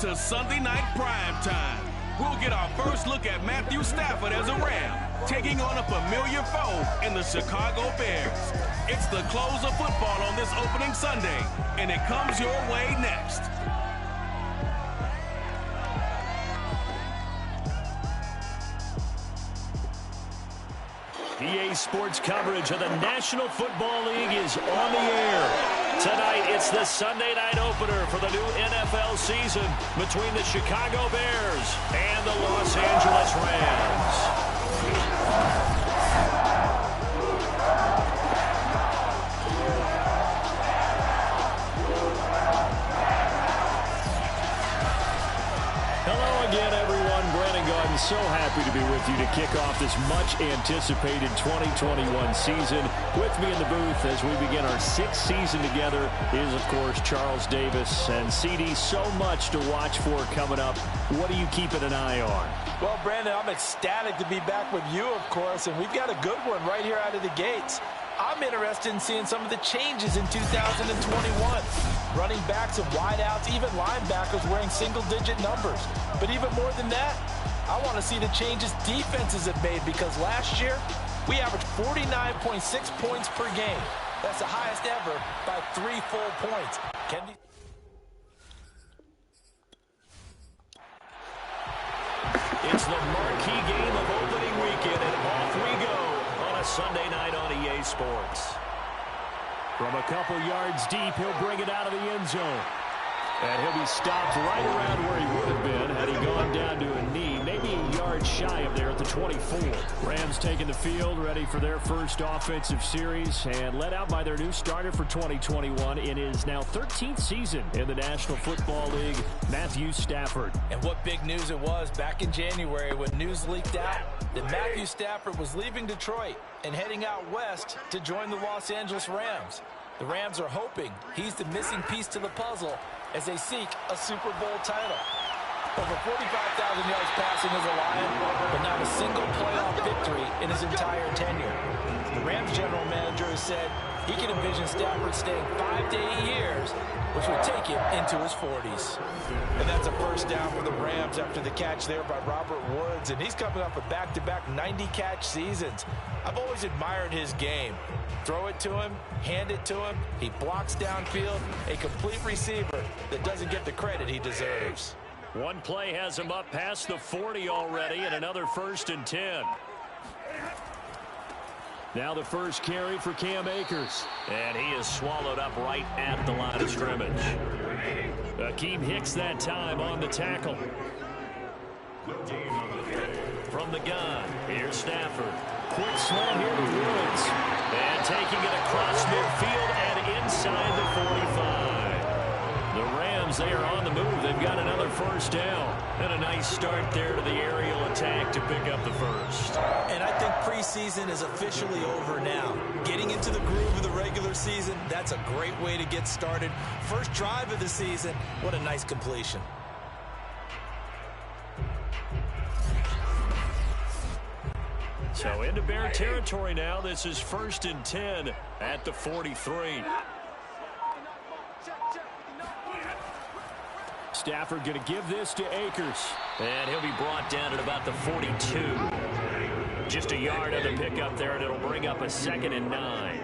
to Sunday night prime time. We'll get our first look at Matthew Stafford as a Ram, taking on a familiar foe in the Chicago Bears. It's the close of football on this opening Sunday, and it comes your way next. EA Sports coverage of the National Football League is on the air. Tonight, it's the Sunday night opener for the new NFL season between the Chicago Bears and the Los Angeles Rams. Hello again, everyone. Brandon Gaudin, so happy to be with you to kick off this much-anticipated 2021 season. With me in the booth as we begin our sixth season together is, of course, Charles Davis. And, CD, so much to watch for coming up. What are you keeping an eye on? Well, Brandon, I'm ecstatic to be back with you, of course, and we've got a good one right here out of the gates. I'm interested in seeing some of the changes in 2021. Running backs and wideouts, even linebackers wearing single-digit numbers. But even more than that, I want to see the changes defenses have made, because last year we averaged 49.6 points per game. That's the highest ever by 3 full points. It's the marquee game of opening weekend, and off we go on a Sunday night on EA Sports. From a couple yards deep, he'll bring it out of the end zone. And he'll be stopped right around where he would have been had he gone down to a knee, maybe a yard shy of there at the 24. Rams taking the field, ready for their first offensive series, and led out by their new starter for 2021 in his now 13th season in the National Football League, Matthew Stafford. And what big news it was back in January when news leaked out that Matthew Stafford was leaving Detroit and heading out west to join the Los Angeles Rams. The Rams are hoping he's the missing piece to the puzzle as they seek a Super Bowl title. Over 45,000 yards passing as a Lion, but not a single playoff victory in his entire tenure. The Rams general manager has said he can envision Stafford staying 5 to 8 years, which would take him into his 40s. And that's a first down for the Rams after the catch there by Robert Woods, and he's coming off a back-to-back 90-catch seasons. I've always admired his game. Throw it to him, hand it to him, he blocks downfield, a complete receiver that doesn't get the credit he deserves. One play has him up past the 40 already, and another 1st and 10. Now the first carry for Cam Akers. And he is swallowed up right at the line of scrimmage. Akeem Hicks that time on the tackle. From the gun, here's Stafford. Quick slant here to Woods. And taking it across midfield and inside the 45. The Rams, they are on the move. They've got another first down. And a nice start there to the aerial attack to pick up the first. And I think preseason is officially over now. Getting into the groove of the regular season, that's a great way to get started. First drive of the season, what a nice completion. So into Bear territory now. This is 1st and 10 at the 43. Stafford going to give this to Akers. And he'll be brought down at about the 42. Just a yard on the pickup there, and it'll bring up a 2nd and 9.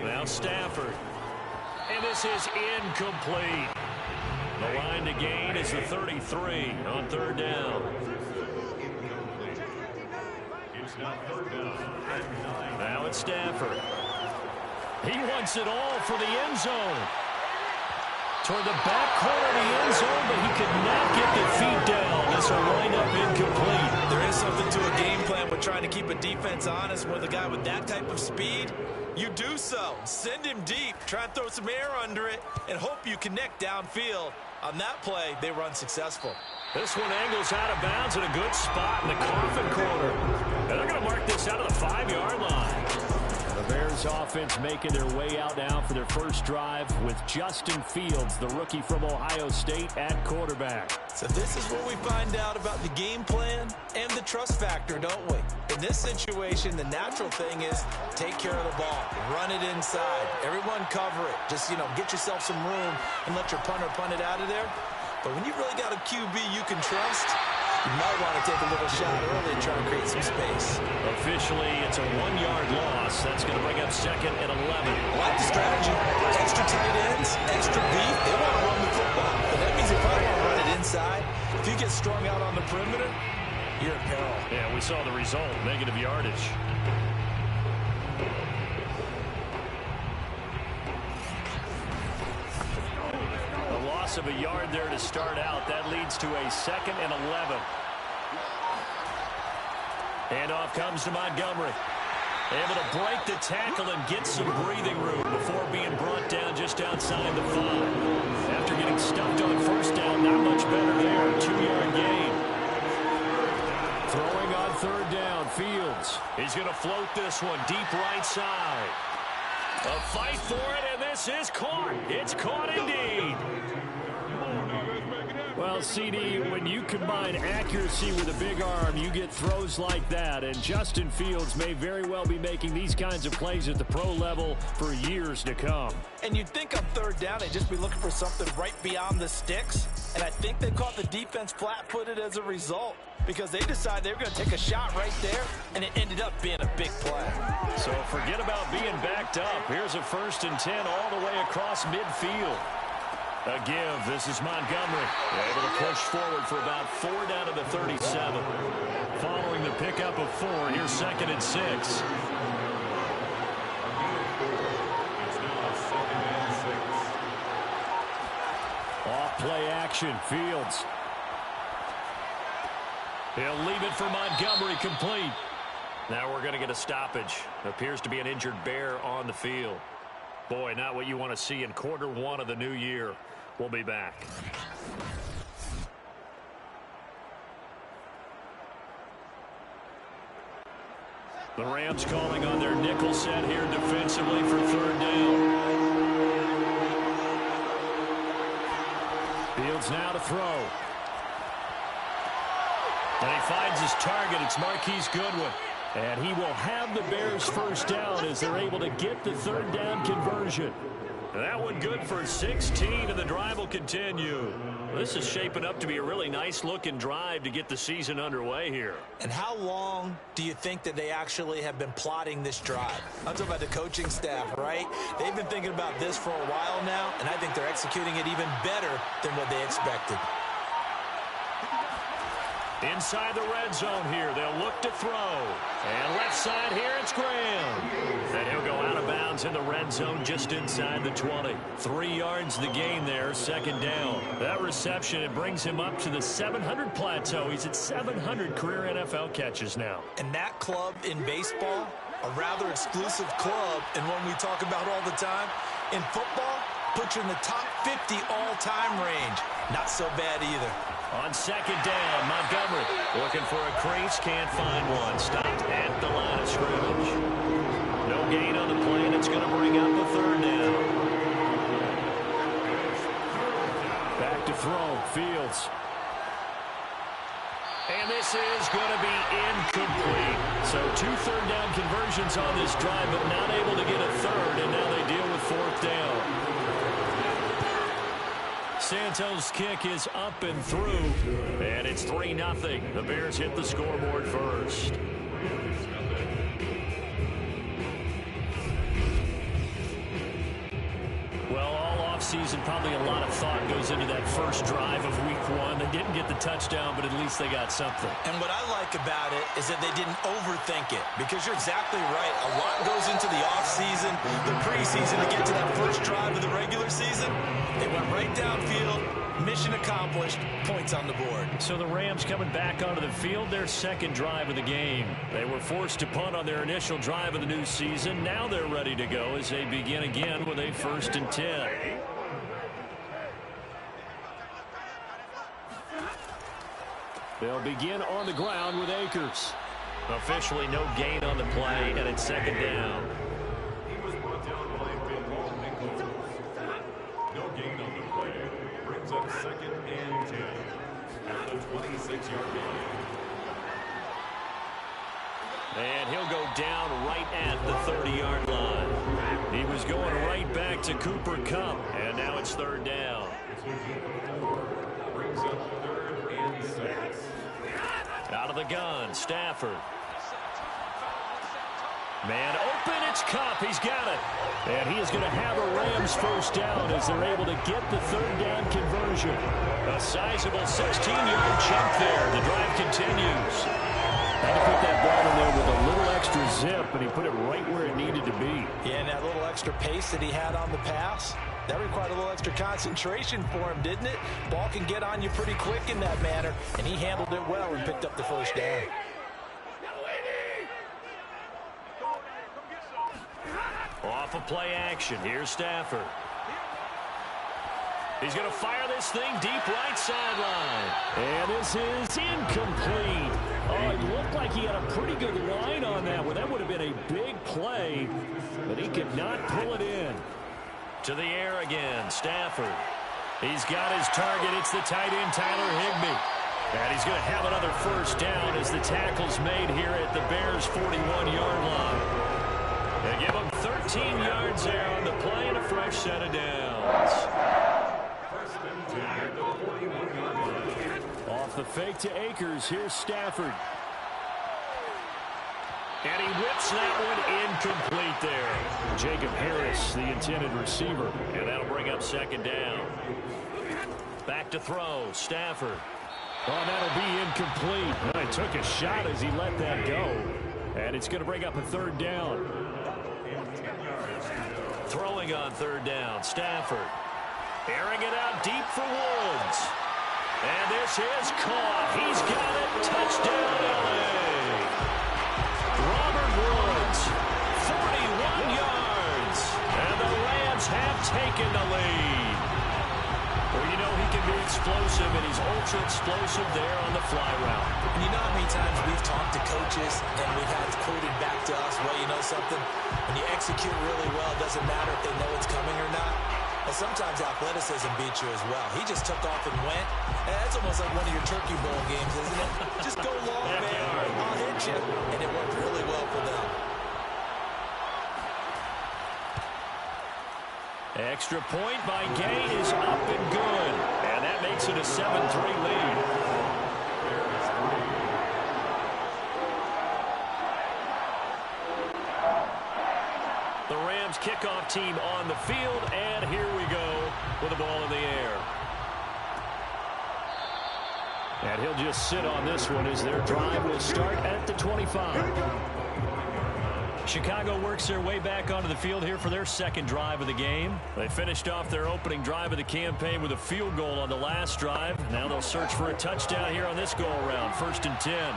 Now Stafford. And this is incomplete. The line to gain is the 33 on 3rd down. Now it's Stafford. He wants it all for the end zone. Toward the back corner of the end zone, but he could not get the feet down. This will wind up incomplete. There is something to a game plan with trying to keep a defense honest with a guy with that type of speed. You do so. Send him deep. Try and throw some air under it and hope you connect downfield. On that play, they were unsuccessful. This one angles out of bounds in a good spot in the coffin corner. And they're going to mark this out of the 5-yard line. The Bears offense making their way out now for their first drive with Justin Fields, the rookie from Ohio State, at quarterback. So this is where we find out about the game plan and the trust factor, don't we? In this situation, the natural thing is take care of the ball, run it inside, everyone cover it. Just, get yourself some room and let your punter punt it out of there. But when you really got a QB you can trust, you might want to take a little shot early and try to create some space. Officially, it's a 1-yard loss. That's going to bring up 2nd and 11. I like the strategy. Extra tight ends, extra beef. They want to run the football. But that means if I want to run it inside, if you get strung out on the perimeter, you're in peril. Yeah, we saw the result, negative yardage. Of a yard there to start out. That leads to a 2nd and 11. Handoff comes to Montgomery. Able to break the tackle and get some breathing room before being brought down just outside the 5. After getting stuffed on first down, not much better there. 2-yard gain. Throwing on 3rd down, Fields. He's going to float this one deep right side. A fight for it, and this is caught. It's caught indeed. Well, CD, when you combine accuracy with a big arm, you get throws like that. And Justin Fields may very well be making these kinds of plays at the pro level for years to come. And you'd think on 3rd down, they'd just be looking for something right beyond the sticks. And I think they caught the defense flat-footed as a result, because they decided they were going to take a shot right there, and it ended up being a big play. So forget about being backed up. Here's a 1st and 10 all the way across midfield. A give. This is Montgomery. Able to push forward for about 4 down to the 37. Following the pickup of 4, here's 2nd and 6. Off play action. Fields. He'll leave it for Montgomery, complete. Now we're going to get a stoppage. Appears to be an injured Bear on the field. Boy, not what you want to see in quarter 1 of the new year. We'll be back. The Rams calling on their nickel set here defensively for 3rd down. Fields now to throw. And he finds his target. It's Marquise Goodwin. And he will have the Bears' first down as they're able to get the 3rd down conversion. That one good for 16, and the drive will continue. This is shaping up to be a really nice-looking drive to get the season underway here. And how long do you think that they actually have been plotting this drive? I'm talking about the coaching staff, right? They've been thinking about this for a while now, and I think they're executing it even better than what they expected. Inside the red zone here, they'll look to throw. And left side here, it's Graham. And he'll go out of bounds in the red zone just inside the 20. 3 yards the gain there, 2nd down. That reception, it brings him up to the 700 plateau. He's at 700 career NFL catches now. And that club in baseball, a rather exclusive club, and one we talk about all the time. In football, puts you in the top 50 all-time range. Not so bad either. On 2nd down, Montgomery looking for a crease, can't find one. Stopped at the line of scrimmage. No gain on the play, and it's going to bring up the 3rd down. Back to throw, Fields. And this is going to be incomplete. So 2 3rd down conversions on this drive, but not able to get a 3rd, and now they deal with 4th down. Santos' kick is up and through, and it's 3-0. The Bears hit the scoreboard first. Well, all offseason, probably a lot of thought goes into that first drive of week 1. They didn't get the touchdown, but at least they got something. And what I like about it is that they didn't overthink it, because you're exactly right. A lot goes into the offseason, the preseason to get to that first drive of the regular season. They went right downfield. Mission accomplished. Points on the board. So the Rams coming back onto the field, their 2nd drive of the game. They were forced to punt on their initial drive of the new season. Now they're ready to go as they begin again with a 1st and 10. They'll begin on the ground with Akers. Officially no gain on the play, and it's 2nd down. And he'll go down right at the 30-yard line. He was going right back to Cooper Kupp, and now it's third down. Out of the gun, Stafford. Man open, it's Kupp. He's got it. And he is going to have a Rams first down as they're able to get the third down conversion. A sizable 16-yard chunk there. The drive continues. Had to put that ball in there with a little extra zip, and he put it right where it needed to be. Yeah, and that little extra pace that he had on the pass, that required a little extra concentration for him, didn't it? Ball can get on you pretty quick in that manner, and he handled it well and picked up the first down. Off of play action, here's Stafford. He's going to fire this thing deep right sideline. And this is incomplete. Oh, it looked like he had a pretty good line on that one. That would have been a big play, but he could not pull it in. To the air again, Stafford. He's got his target. It's the tight end, Tyler Higbee. And he's going to have another first down as the tackle's made here at the Bears' 41-yard line. They give him 13 yards there on the play and a fresh set of downs. Off the fake to Akers, here's Stafford. And he whips that one incomplete there. Jacob Harris, the intended receiver. And that'll bring up second down. Back to throw, Stafford. Oh, that'll be incomplete. He took a shot as he let that go. And it's going to bring up a third down. Throwing on third down, Stafford. Airing it out deep for Woods. And this is caught. He's got it. Touchdown, LA. Robert Woods, 41 yards. And the Rams have taken the lead. Well, you know he can be explosive, and he's ultra explosive there on the fly route. And you know how many times we've talked to coaches and we've had it quoted back to us, well, you know something? When you execute really well, it doesn't matter if they know it's coming or not. And sometimes athleticism beats you as well. He just took off and went. And that's almost like one of your Turkey Bowl games, isn't it? Just go long, man. I'll hit you. And it worked really well for them. Extra point by Gay is up and good. And that makes it a 7-3 lead. The Rams kickoff team on the field, and here we go with the ball in the air. And he'll just sit on this one as their drive will start at the 25. Chicago works their way back onto the field here for their second drive of the game. They finished off their opening drive of the campaign with a field goal on the last drive. Now they'll search for a touchdown here on this go-around. 1st and 10.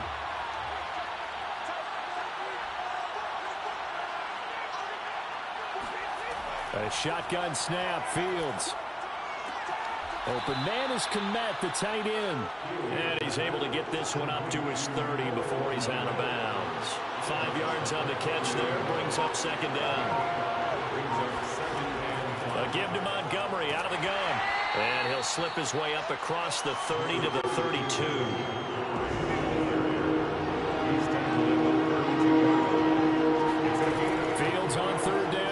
A shotgun snap, Fields. Open man is Kmet, the tight end. And he's able to get this one up to his 30 before he's out of bounds. 5 yards on the catch there, brings up second down. A give to Montgomery out of the gun. And he'll slip his way up across the 30 to the 32. Fields on third down.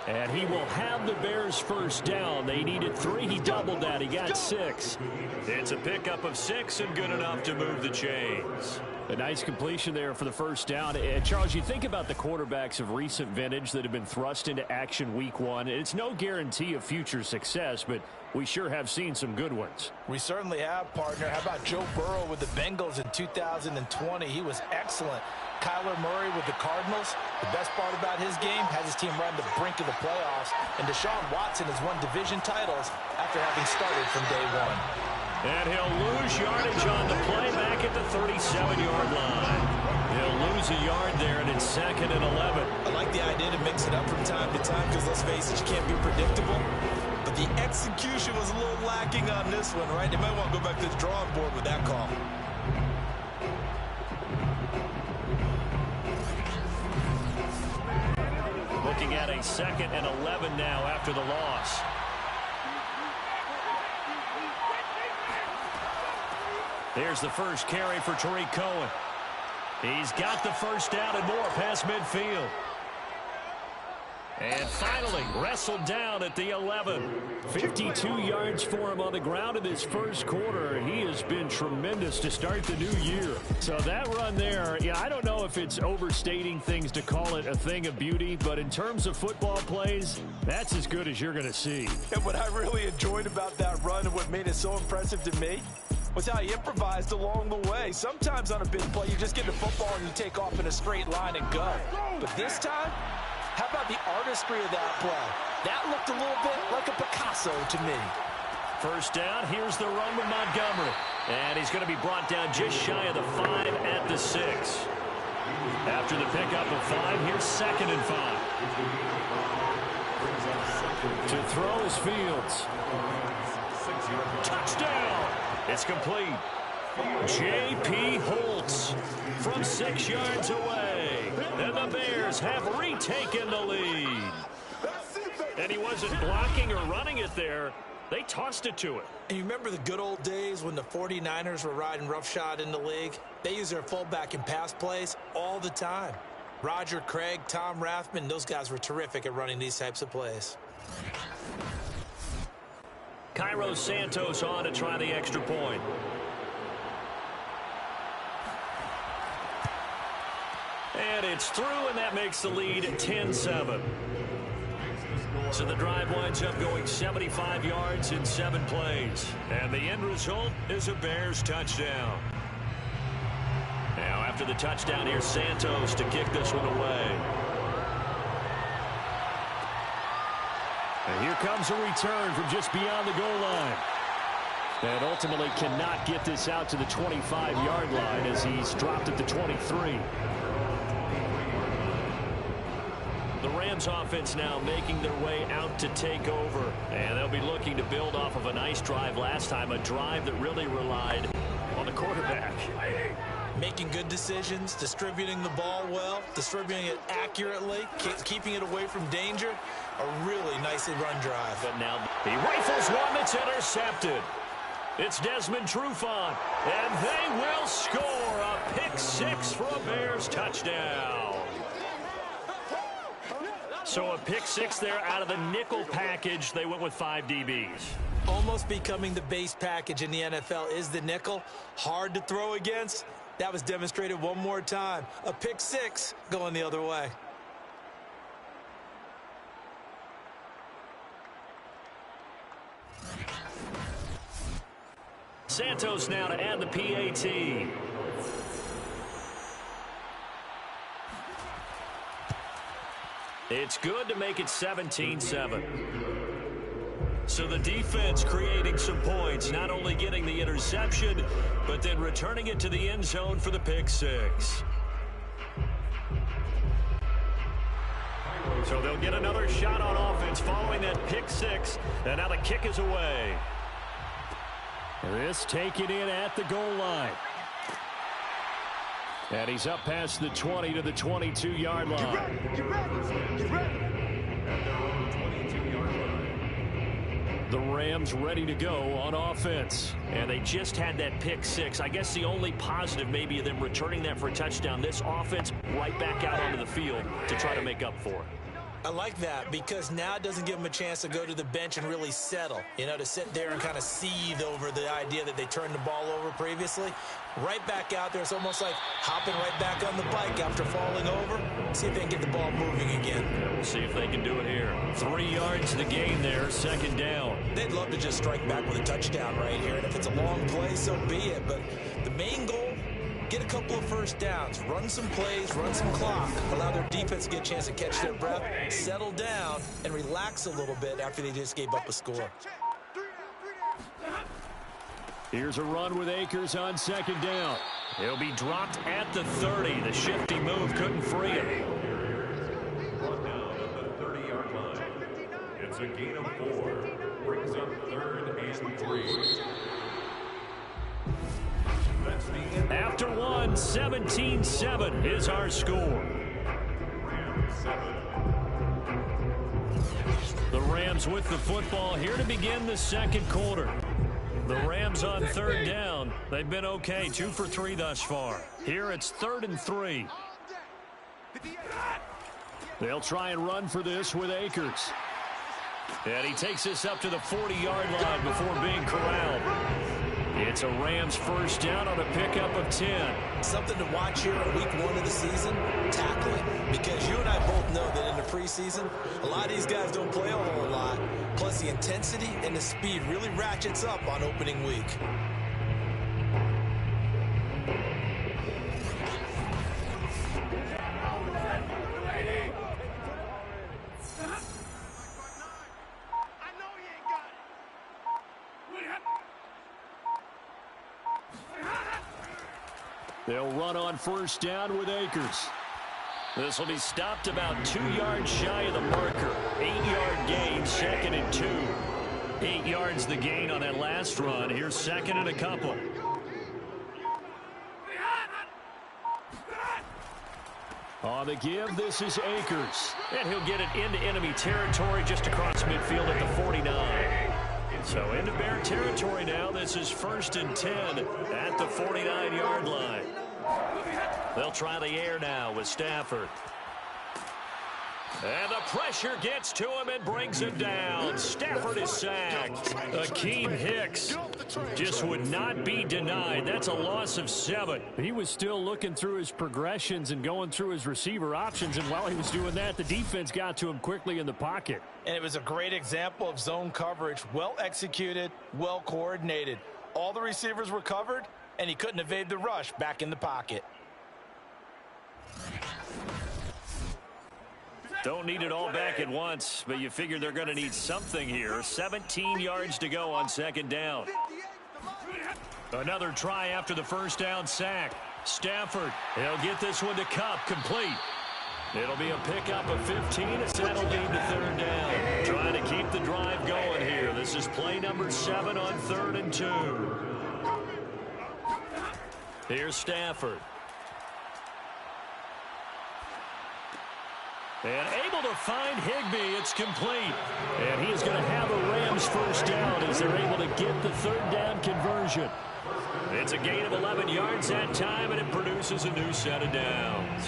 And he will have the Bears first down. They needed 3. He doubled that. He got 6. It's a pickup of 6 and good enough to move the chains. A nice completion there for the first down. And Charles, you think about the quarterbacks of recent vintage that have been thrust into action week 1. It's no guarantee of future success, but we sure have seen some good ones. We certainly have, partner. How about Joe Burrow with the Bengals in 2020? He was excellent. Kyler Murray with the Cardinals. The best part about his game, has his team run to the brink of the playoffs. And Deshaun Watson has won division titles after having started from day 1. And he'll lose yardage on the play back at the 37-yard line. He'll lose a yard there, and it's 2nd and 11. I like the idea to mix it up from time to time because, let's face it, you can't be predictable. But the execution was a little lacking on this one, right? They might want to go back to the drawing board with that call. Looking at a 2nd and 11 now after the loss. Here's the first carry for Tariq Cohen. He's got the first down and more past midfield. And finally, wrestled down at the 11. 52 yards for him on the ground in his first quarter. He has been tremendous to start the new year. So that run there, yeah, I don't know if it's overstating things to call it a thing of beauty, but in terms of football plays, that's as good as you're going to see. And what I really enjoyed about that run and what made it so impressive to me was how he improvised along the way. Sometimes on a big play, you just get the football and you take off in a straight line and go. But this time, how about the artistry of that play? That looked a little bit like a Picasso to me. First down, here's the run with Montgomery. And he's going to be brought down just shy of the 5 at the 6. After the pickup of 5, here's 2nd and 5. To throw is Fields. Touchdown! It's complete. J.P. Holtz from 6 yards away. And the Bears have retaken the lead. And he wasn't blocking or running it there. They tossed it to him. And you remember the good old days when the 49ers were riding roughshod in the league? They used their fullback in pass plays all the time. Roger Craig, Tom Rathman, those guys were terrific at running these types of plays. Cairo Santos on to try the extra point. And it's through, and that makes the lead 10-7. So the drive winds up going 75 yards in 7 plays. And the end result is a Bears touchdown. Now after the touchdown, here's Santos to kick this one away. And here comes a return from just beyond the goal line. And ultimately cannot get this out to the 25-yard line as he's dropped at the 23. The Rams offense now making their way out to take over. And they'll be looking to build off of a nice drive last time, a drive that really relied on the quarterback. Making good decisions, distributing the ball well, distributing it accurately, keeping it away from danger. A really nicely run drive. But now he rifles one that's intercepted. It's Desmond Trufant, and they will score a pick-6 for a Bears touchdown. So a pick-6 there out of the nickel package. They went with 5 DBs. Almost becoming the base package in the NFL is the nickel. Hard to throw against. That was demonstrated one more time. A pick-6 going the other way. Santos now to add the PAT. It's good to make it 17-7. So the defense creating some points, not only getting the interception, but then returning it to the end zone for the pick-6. So they'll get another shot on offense following that pick-6, and now the kick is away. This taken in at the goal line. And he's up past the 20 to the 22-yard line. Get ready. The Rams ready to go on offense. And they just had that pick-6. I guess the only positive maybe of them returning that for a touchdown. This offense right back out onto the field to try to make up for it. I like that because now it doesn't give them a chance to go to the bench and really settle. You know, to sit there and kind of seethe over the idea that they turned the ball over previously. Right back out there, it's almost like hopping right back on the bike after falling over. See if they can get the ball moving again. Yeah, we'll see if they can do it here. 3 yards to the gain there, 2nd down. They'd love to just strike back with a touchdown right here. And if it's a long play, so be it. But the main goal, get a couple of first downs, run some plays, run some clock, allow their defense to get a chance to catch their breath, settle down, and relax a little bit after they just gave up a score. Here's a run with Akers on 2nd down. He'll be dropped at the 30. The shifty move couldn't free him. Brought down at the 30-yard line. It's a gain of 4. Brings up 3rd and 3. After one, 17-7 is our score. The Rams with the football here to begin the 2nd quarter. The Rams on third down. They've been okay, 2 for 3 thus far. Here it's 3rd and 3. They'll try and run for this with Akers. And he takes this up to the 40-yard line before being corralled. It's a Rams first down on a pickup of 10. Something to watch here in week 1 of the season, tackling. Because you and I both know that in the preseason, a lot of these guys don't play a whole lot. Plus the intensity and the speed really ratchets up on opening week. They'll run on first down with Akers. This will be stopped about 2 yards shy of the marker. 8-yard gain, 2nd and 2. 8 yards the gain on that last run. Here's 2nd and a couple. On the give, this is Akers. And he'll get it into enemy territory just across midfield at the 49. So into Bear territory now. This is 1st and 10 at the 49-yard line. They'll try the air now with Stafford. And the pressure gets to him and brings him down. Stafford is sacked. Akeem Hicks just would not be denied. That's a loss of 7. He was still looking through his progressions and going through his receiver options, and while he was doing that, the defense got to him quickly in the pocket. And it was a great example of zone coverage. Well executed, well coordinated. All the receivers were covered, and he couldn't evade the rush back in the pocket. Don't need it all back at once, but you figure they're going to need something here. 17 yards to go on 2nd down. Another try after the first down sack. Stafford, he'll get this one to Kupp, complete. It'll be a pickup of 15 as that'll lead to 3rd down. Trying to keep the drive going here. This is play number 7 on 3rd and 2. Here's Stafford. And able to find Higbee. It's complete. And he is going to have a Rams first down as they're able to get the 3rd down conversion. It's a gain of 11 yards that time, and it produces a new set of downs.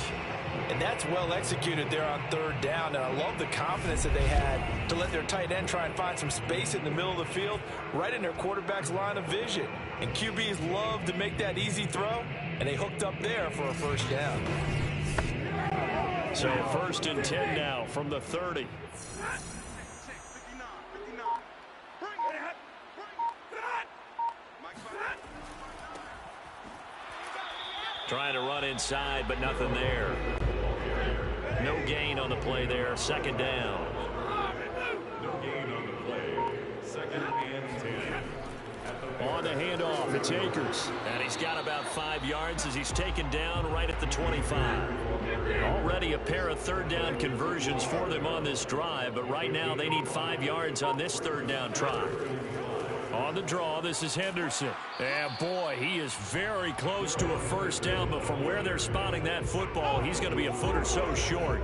And that's well executed there on 3rd down. And I love the confidence that they had to let their tight end try and find some space in the middle of the field, right in their quarterback's line of vision. And QBs love to make that easy throw, and they hooked up there for a first down. So 1st and 10 now from the 30. Trying to run inside, but nothing there. No gain on the play there. 2nd down. No gain on the play. 2nd and 10. On the handoff, it's Akers. And he's got about 5 yards as he's taken down right at the 25. Already a pair of 3rd down conversions for them on this drive, but right now they need 5 yards on this 3rd down try. On the draw, this is Henderson. And boy, he is very close to a first down, but from where they're spotting that football, he's going to be a foot or so short.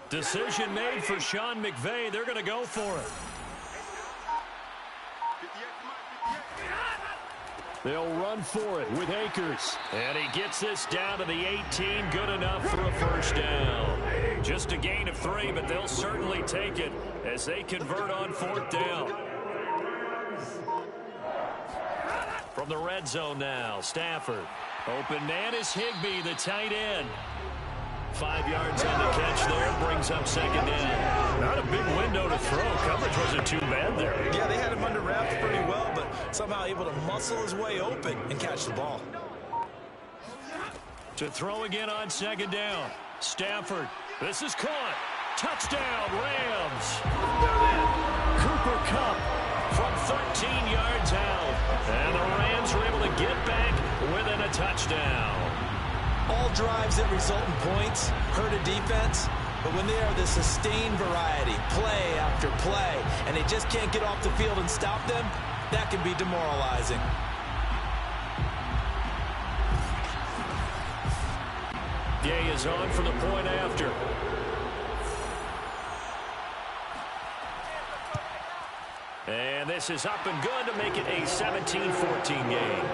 Decision made for Sean McVay. They're going to go for it. They'll run for it with Akers. And he gets this down to the 18. Good enough for a first down. Just a gain of 3, but they'll certainly take it as they convert on 4th down. From the red zone now, Stafford. Open man is Higbee, the tight end. 5 yards on the catch there, brings up 2nd down. Not a big window to throw. Coverage wasn't too bad there. Yeah, they had him under wraps pretty well, but somehow able to muscle his way open and catch the ball. To throw again on 2nd down. Stafford. This is caught. Touchdown, Rams. Cooper Kupp from 13 yards out. And the Rams are able to get back within a touchdown. All drives that result in points hurt a defense, But when they are the sustained variety, play after play, and they just can't get off the field and stop them, that can be demoralizing. Gay is on for the point after. And this is up and good to make it a 17-14 game.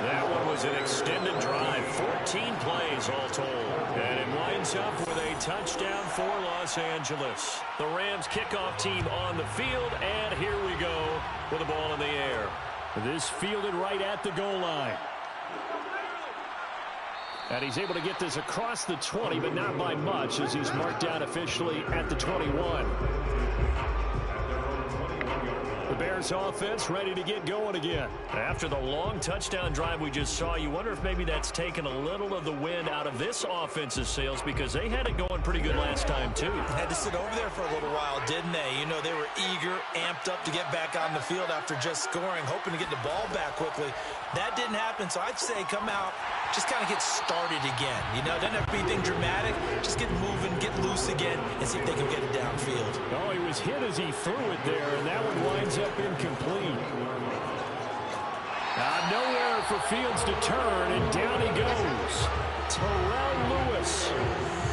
That one was an extended drive, 14 plays all told. And it winds up with a touchdown for Los Angeles. The Rams kickoff team on the field, and here we go with the ball in the air. This fielded right at the goal line. And he's able to get this across the 20, but not by much, as he's marked down officially at the 21. The Bears offense ready to get going again. After the long touchdown drive we just saw, you wonder if maybe that's taken a little of the wind out of this offense's sails, because they had it going pretty good last time too. Had to sit over there for a little while, didn't they? You know, they were eager, amped up to get back on the field after just scoring, hoping to get the ball back quickly. That didn't happen, so I'd say come out, just kind of get started again. You know, doesn't have to be anything dramatic. Just get moving, get loose again, and see if they can get it downfield. Oh, he was hit as he threw it there, and that one winds up incomplete. Nowhere for Fields to turn, and down he goes. Terrell Lewis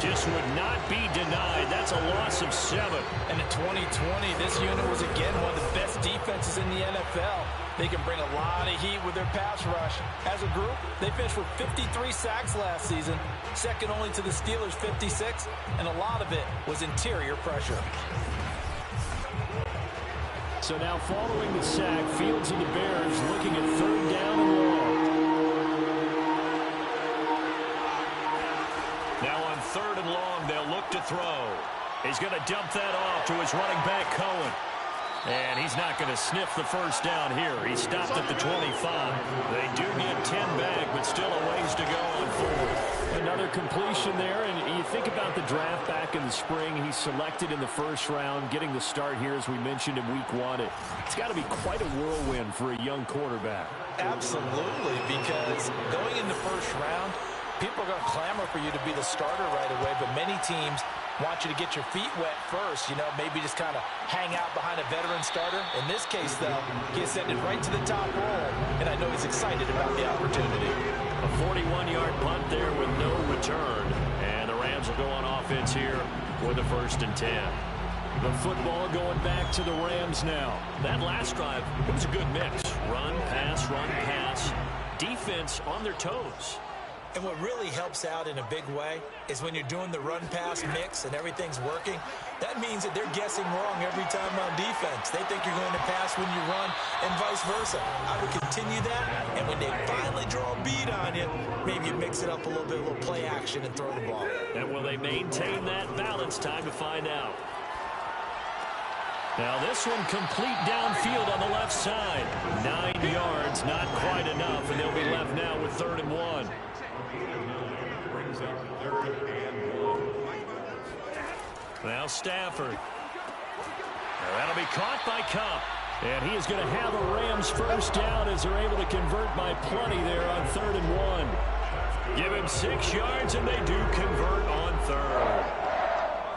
just would not be denied. That's a loss of 7. And in 2020, this unit was again one of the best defenses in the NFL. They can bring a lot of heat with their pass rush. As a group, they finished with 53 sacks last season, second only to the Steelers' 56, and a lot of it was interior pressure. So now following the sack, Fields and the Bears looking at 3rd down and long. Now on 3rd and long, they'll look to throw. He's going to dump that off to his running back, Cohen. And he's not going to sniff the first down here. He stopped at the 25. They do get 10 back, but still a ways to go on 4th. Another completion there, and you think about the draft back in the spring. He's selected in the 1st round, getting the start here, as we mentioned, in week 1. It's got to be quite a whirlwind for a young quarterback. Absolutely, because going in the 1st round, people are going to clamor for you to be the starter right away, but many teams want you to get your feet wet first, you know, maybe just kind of hang out behind a veteran starter. In this case, though, he ascended right to the top roll, and I know he's excited about the opportunity. A 41-yard punt there with no return, and the Rams will go on offense here with the 1st and 10. The football going back to the Rams now. That last drive, it was a good mix. Run, pass, defense on their toes. And what really helps out in a big way is when you're doing the run-pass mix and everything's working, that means that they're guessing wrong every time on defense. They think you're going to pass when you run and vice versa. I would continue that, and when they finally draw a bead on you, maybe you mix it up a little bit, a little play action, and throw the ball. And will they maintain that balance? Time to find out. Now this one complete downfield on the left side. 9 yards, not quite enough, and they'll be left now with 3rd and 1. Brings up 3rd and 1. Now Stafford. Now that'll be caught by Kupp. And he is going to have a Rams 1st down as they're able to convert by plenty there on 3rd and 1. Give him 6 yards, and they do convert on 3rd.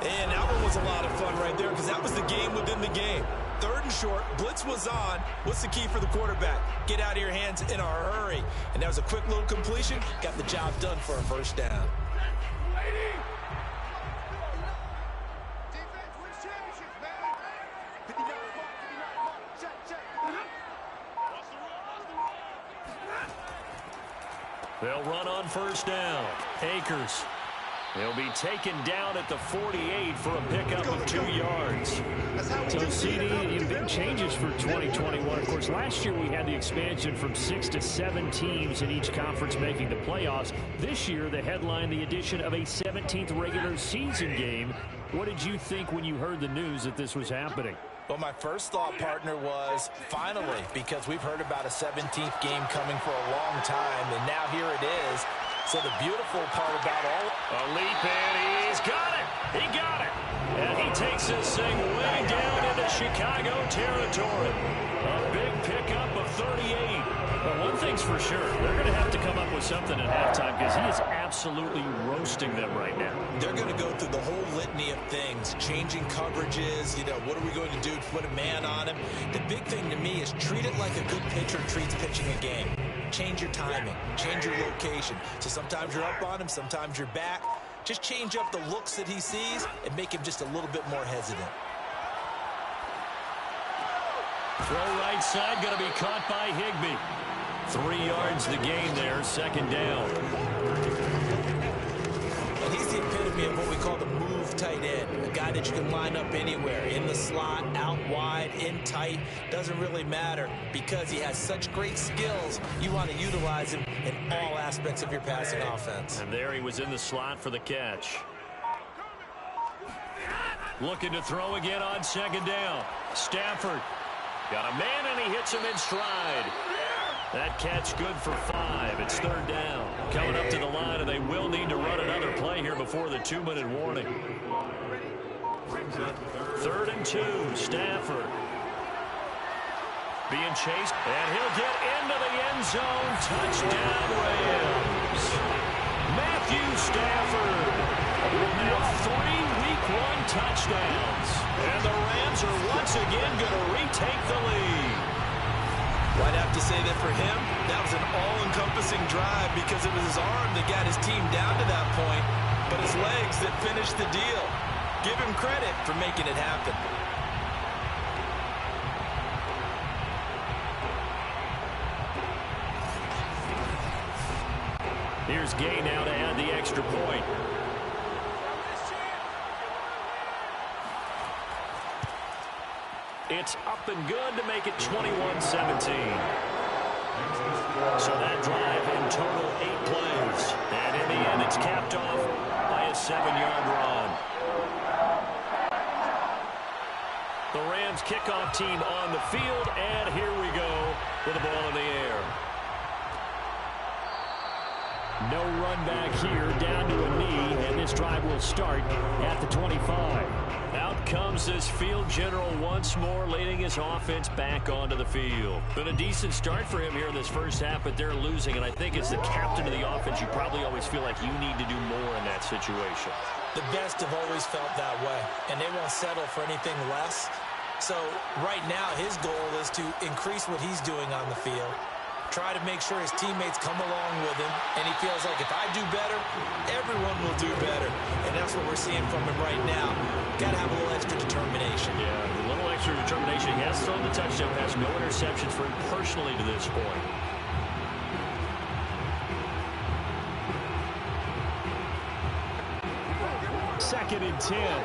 And that one was a lot of fun right there, because that was the game within the game. 3rd and short, blitz was on. What's the key for the quarterback? Get out of your hands in a hurry. And that was a quick little completion. Got the job done for a 1st down. They'll run on 1st down. Akers. He'll be taken down at the 48 for a pickup of 2 yards. So, CD, big changes for 2021. Of course, last year we had the expansion from 6 to 7 teams in each conference making the playoffs. This year, the headline, the addition of a 17th regular season game. What did you think when you heard the news that this was happening? Well, my first thought, partner, was finally, because we've heard about a 17th game coming for a long time, and now here it is. So the beautiful part about all... A leap in, he's got it! He got it! And he takes this thing way down into Chicago territory. A big pickup of 38. But one thing's for sure, they're going to have to come up with something at halftime because he is absolutely roasting them right now. They're going to go through the whole litany of things, changing coverages, what are we going to do to put a man on him? The big thing to me is treat it like a good pitcher treats pitching a game. Change your timing, change your location. So sometimes you're up on him, sometimes you're back. Just change up the looks that he sees and make him just a little bit more hesitant. Throw right side, going to be caught by Higbee. 3 yards the gain there, second down. And he's the epitome of what we call the move tight end. A guy that you can line up anywhere, in the slot, out wide, in tight. Doesn't really matter because he has such great skills. You want to utilize him in all aspects of your passing offense. And there he was in the slot for the catch. Looking to throw again on second down. Stafford got a man and he hits him in stride. That catch good for 5. It's third down. Coming up to the line, and they will need to run another play here before the 2-minute warning. 3rd and 2, Stafford. Being chased, and he'll get into the end zone. Touchdown, Rams. Matthew Stafford with now 3 Week 1 touchdowns. And the Rams are once again going to retake the lead. I'd have to say that for him, that was an all-encompassing drive because it was his arm that got his team down to that point, but his legs that finished the deal. Give him credit for making it happen. Here's Gay now to add the extra point. It's up and good to make it 21-17. So that drive in total 8 plays. And in the end, it's capped off by a 7-yard run. The Rams kickoff team on the field, and here we go with the ball in the air. No run back here, down to a knee, and this drive will start at the 25. Out comes this field general once more, leading his offense back onto the field. Been a decent start for him here in this first half, but they're losing, and I think as the captain of the offense, you probably always feel like you need to do more in that situation. The best have always felt that way, and they won't settle for anything less. So right now, his goal is to increase what he's doing on the field. Try to make sure his teammates come along with him, and he feels like if I do better, everyone will do better. And that's what we're seeing from him right now. Got to have a little extra determination. Yeah, a little extra determination. He has thrown the touchdown pass, no interceptions for him personally to this point. Second and 10.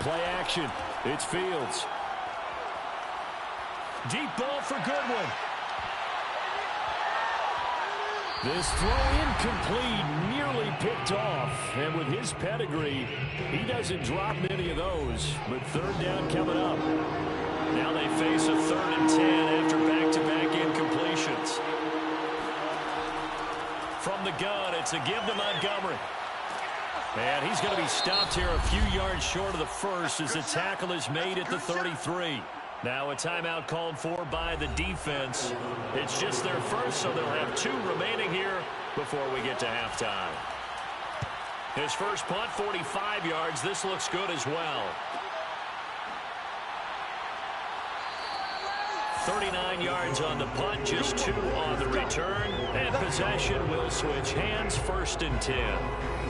Play action. It's Fields. Deep ball for Goodwin. This throw incomplete, nearly picked off. And with his pedigree, he doesn't drop many of those. But third down coming up. Now they face a 3rd and 10 after back-to-back incompletions. From the gun, it's a give to Montgomery. And he's going to be stopped here a few yards short of the first as the tackle is made at the 33. Now a timeout called for by the defense. It's just their first, so they'll have 2 remaining here before we get to halftime. His first punt, 45 yards. This looks good as well. 39 yards on the punt, just 2 on the return. And possession will switch hands, 1st and 10.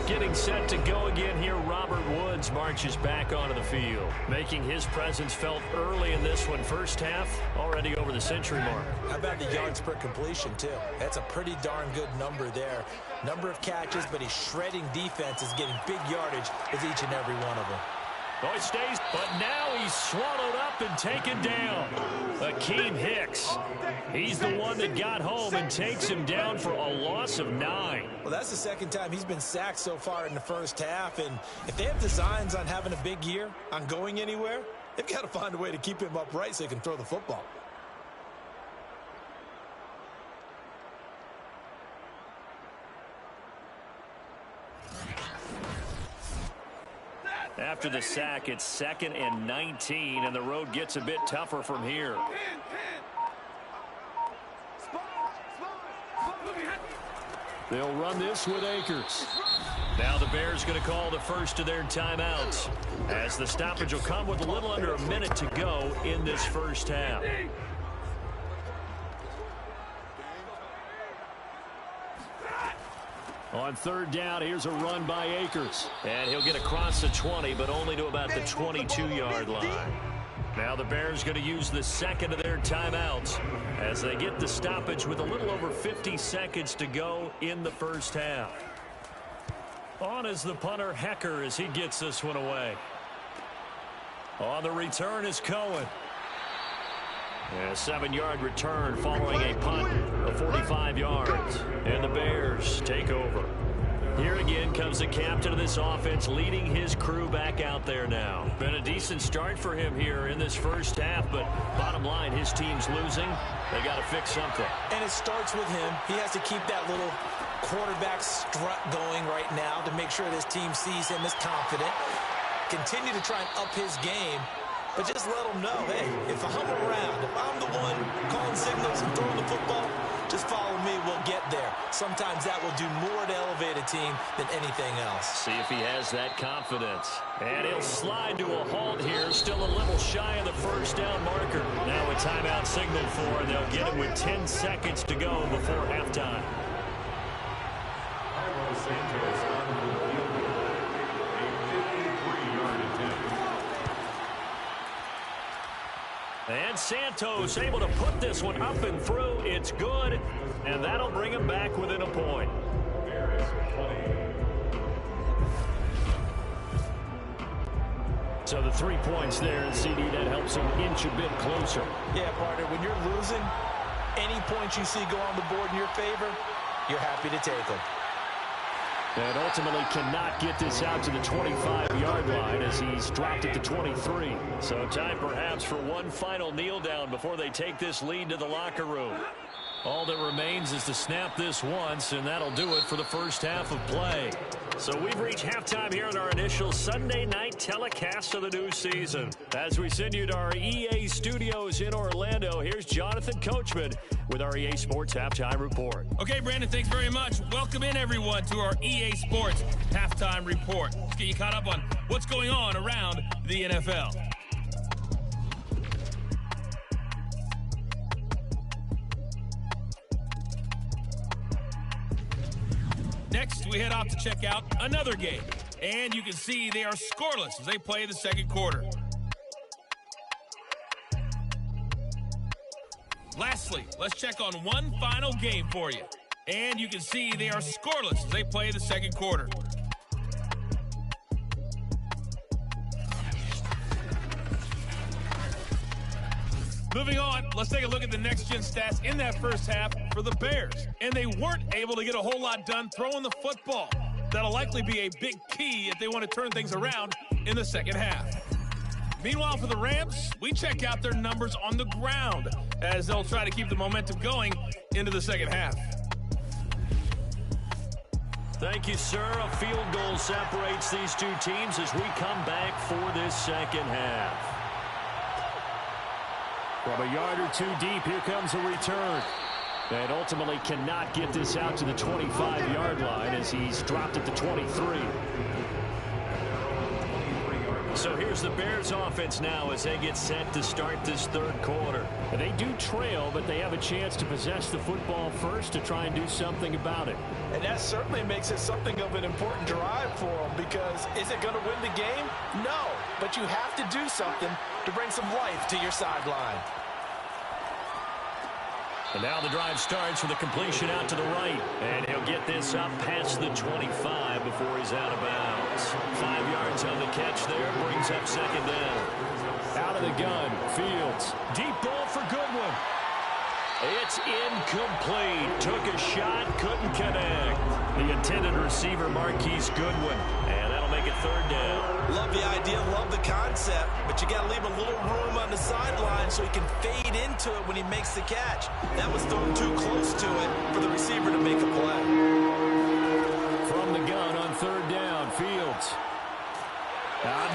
Getting set to go again here, Robert Woods marches back onto the field. Making his presence felt early in this one. First half, already over the century mark. How about the yards per completion, too? That's a pretty darn good number there. Number of catches, but he's shredding defenses, getting big yardage with each and every one of them. Oh, he stays, but now he's swallowed up and taken down. Akeem Hicks. He's the one that got home and takes him down for a loss of 9. Well, that's the second time he's been sacked so far in the first half, and if they have designs on having a big year, on going anywhere, they've got to find a way to keep him upright so he can throw the football. After the sack, it's 2nd and 19, and the road gets a bit tougher from here. They'll run this with Akers. Now the Bears going to call the first of their timeouts, as the stoppage will come with a little under a minute to go in this first half. On 3rd down, here's a run by Akers. And he'll get across the 20, but only to about the 22-yard line. Now the Bears going to use the second of their timeouts as they get the stoppage with a little over 50 seconds to go in the first half. On is the punter, Hecker, as he gets this one away. On the return is Cohen. A 7-yard return following a punt of 45 yards. And the Bears take over. Here again comes the captain of this offense, leading his crew back out there now. Been a decent start for him here in this first half, but bottom line, his team's losing. They got to fix something. And it starts with him. He has to keep that little quarterback strut going right now to make sure this team sees him as confident. Continue to try and up his game. But just let them know, hey, if I'm around, if I'm the one calling signals and throwing the football, just follow me, we'll get there. Sometimes that will do more to elevate a team than anything else. See if he has that confidence. And he'll slide to a halt here, still a little shy of the first down marker. Now a timeout signaled for, and they'll get it with 10 seconds to go before halftime. And Santos able to put this one up and through. It's good, and that'll bring him back within a point. So the 3 points there, and CD, that helps him inch a bit closer. Yeah, partner, when you're losing, any points you see go on the board in your favor, you're happy to take them. And ultimately cannot get this out to the 25-yard line as he's dropped it to 23. So time perhaps for one final kneel down before they take this lead to the locker room. All that remains is to snap this once, and that'll do it for the first half of play. So we've reached halftime here in our initial Sunday night telecast of the new season. As we send you to our EA studios in Orlando, here's Jonathan Coachman with our EA Sports Halftime Report. Okay, Brandon, thanks very much. Welcome in, everyone, to our EA Sports Halftime Report. Let's get you caught up on what's going on around the NFL. Next, we head off to check out another game. And you can see they are scoreless as they play the second quarter. Lastly, let's check on one final game for you. And you can see they are scoreless as they play the second quarter. Moving on, let's take a look at the next-gen stats in that first half for the Bears. And they weren't able to get a whole lot done throwing the football. That'll likely be a big key if they want to turn things around in the second half. Meanwhile, for the Rams, we check out their numbers on the ground as they'll try to keep the momentum going into the second half. Thank you, sir. A field goal separates these two teams as we come back for this second half. From a yard or two deep, here comes a return. And ultimately cannot get this out to the 25-yard line as he's dropped it to 23. So here's the Bears offense now as they get set to start this third quarter. And they do trail, but they have a chance to possess the football first to try and do something about it. And that certainly makes it something of an important drive for them, because is it going to win the game? No, but you have to do something to bring some life to your sideline. And now the drive starts with a completion out to the right. And he'll get this up past the 25 before he's out of bounds. 5 yards on the catch there, brings up second down. Out of the gun, Fields. Deep ball for Goodwin. It's incomplete. Took a shot, couldn't connect. The intended receiver, Marquise Goodwin. And that'll make it third down. Love the idea, love the concept, but you got to leave a little room on the sideline so he can fade into it when he makes the catch. That was thrown too close to it for the receiver to make a play. From the gun on third down, Fields. On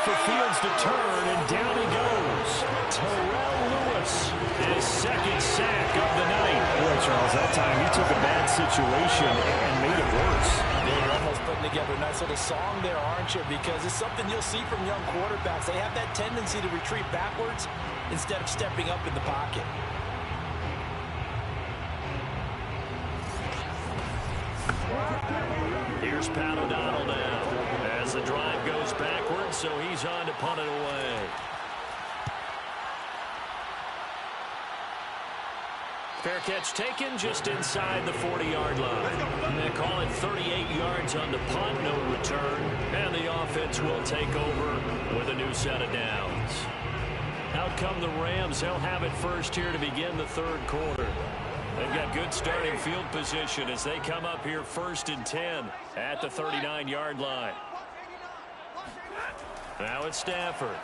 for Fields to turn, and down he goes. Terrell Lewis, his second sack of the night. Boy, Charles, that time he took a bad situation and made it worse. You're almost putting together a nice little song there, aren't you? Because it's something you'll see from young quarterbacks. They have that tendency to retreat backwards instead of stepping up in the pocket. Here's Pat O'Donnell now as the drive goes backwards, so he's on to punt it away. Fair catch taken just inside the 40-yard line. They call it 38 yards on the punt, no return, and the offense will take over with a new set of downs. Out come the Rams. They'll have it first here to begin the third quarter. They've got good starting field position as they come up here 1st and 10 at the 39-yard line. Now it's Stafford.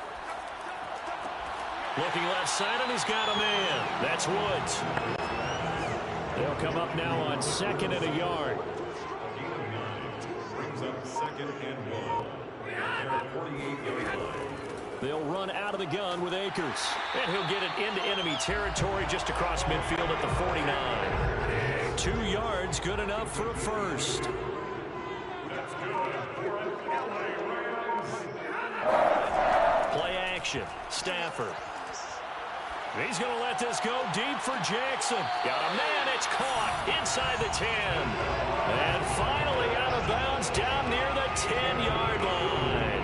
Looking left side, and he's got a man. That's Woods. They'll come up now on 2nd and a yard. Brings up 2nd and 1. At their 48-yard line. They'll run out of the gun with Akers. And he'll get it into enemy territory just across midfield at the 49. 2 yards, good enough for a first. Play action. Stafford. He's going to let this go deep for Jackson. Got a man. It's caught inside the 10. And finally out of bounds down near the 10-yard line.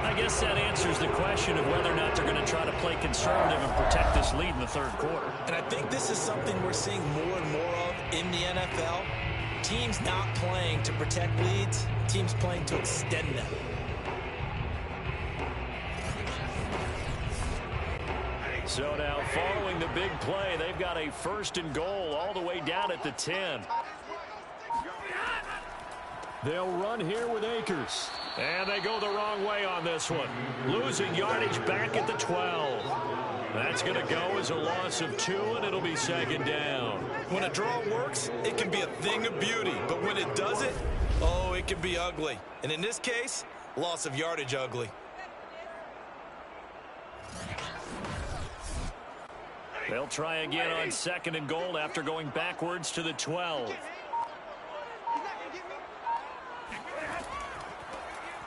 I guess that answers the question of whether or not they're going to try to play conservative and protect this lead in the third quarter. And I think this is something we're seeing more and more of in the NFL. Teams not playing to protect leads, teams playing to extend them. So now following the big play, they've got a 1st and goal all the way down at the 10. They'll run here with Akers. And they go the wrong way on this one. Losing yardage back at the 12. That's going to go as a loss of 2, and it'll be 2nd down. When a draw works, it can be a thing of beauty. But when it doesn't, oh, it can be ugly. And in this case, loss of yardage ugly. They'll try again on 2nd and goal after going backwards to the 12.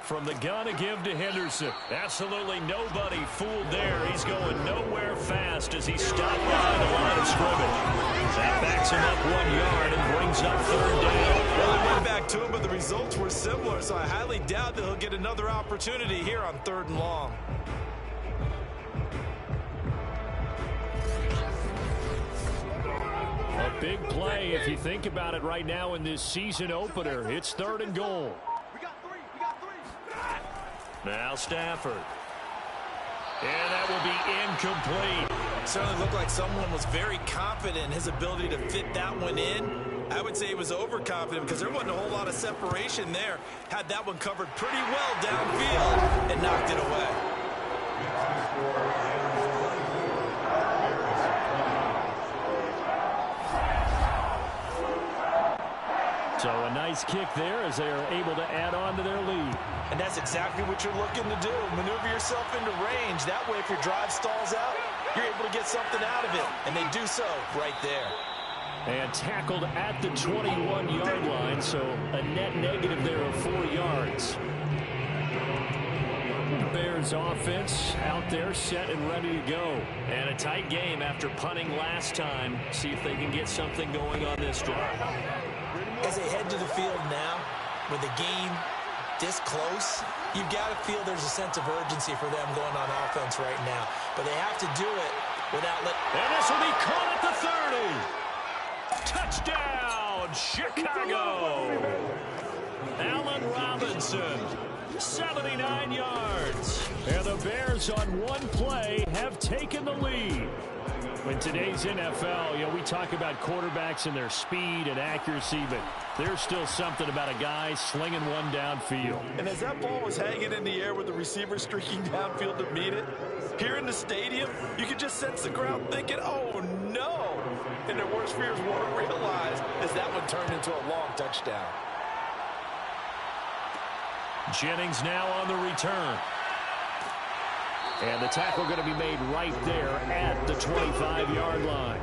From the gun, a give to Henderson. Absolutely nobody fooled there. He's going nowhere fast as he's stopped behind the line of scrimmage. That backs him up 1 yard and brings up 3rd down. Well, they went back to him, but the results were similar, so I highly doubt that he'll get another opportunity here on 3rd and long. A big play if you think about it right now in this season opener. It's 3rd and goal. Now Stafford. And that will be incomplete. Certainly looked like someone was very confident in his ability to fit that one in. I would say he was overconfident because there wasn't a whole lot of separation there. Had that one covered pretty well downfield and knocked it away. So a nice kick there as they are able to add on to their lead. And that's exactly what you're looking to do. Maneuver yourself into range. That way, if your drive stalls out, you're able to get something out of it. And they do so right there. And tackled at the 21-yard line, so a net negative there of 4 yards. Bears offense out there set and ready to go. And a tight game after punting last time. See if they can get something going on this drive. As they head to the field now, with the game this close, you've got to feel there's a sense of urgency for them going on offense right now. But they have to do it without letting... And this will be caught at the 30. Touchdown, Chicago. Allen Robinson, 79 yards. And the Bears on one play have taken the lead. In today's NFL, we talk about quarterbacks and their speed and accuracy, but there's still something about a guy slinging one downfield. And as that ball was hanging in the air with the receiver streaking downfield to meet it, here in the stadium, you could just sense the crowd thinking, oh, no. And their worst fears weren't realized as that one turned into a long touchdown. Jennings now on the return. And the tackle going to be made right there at the 25-yard line.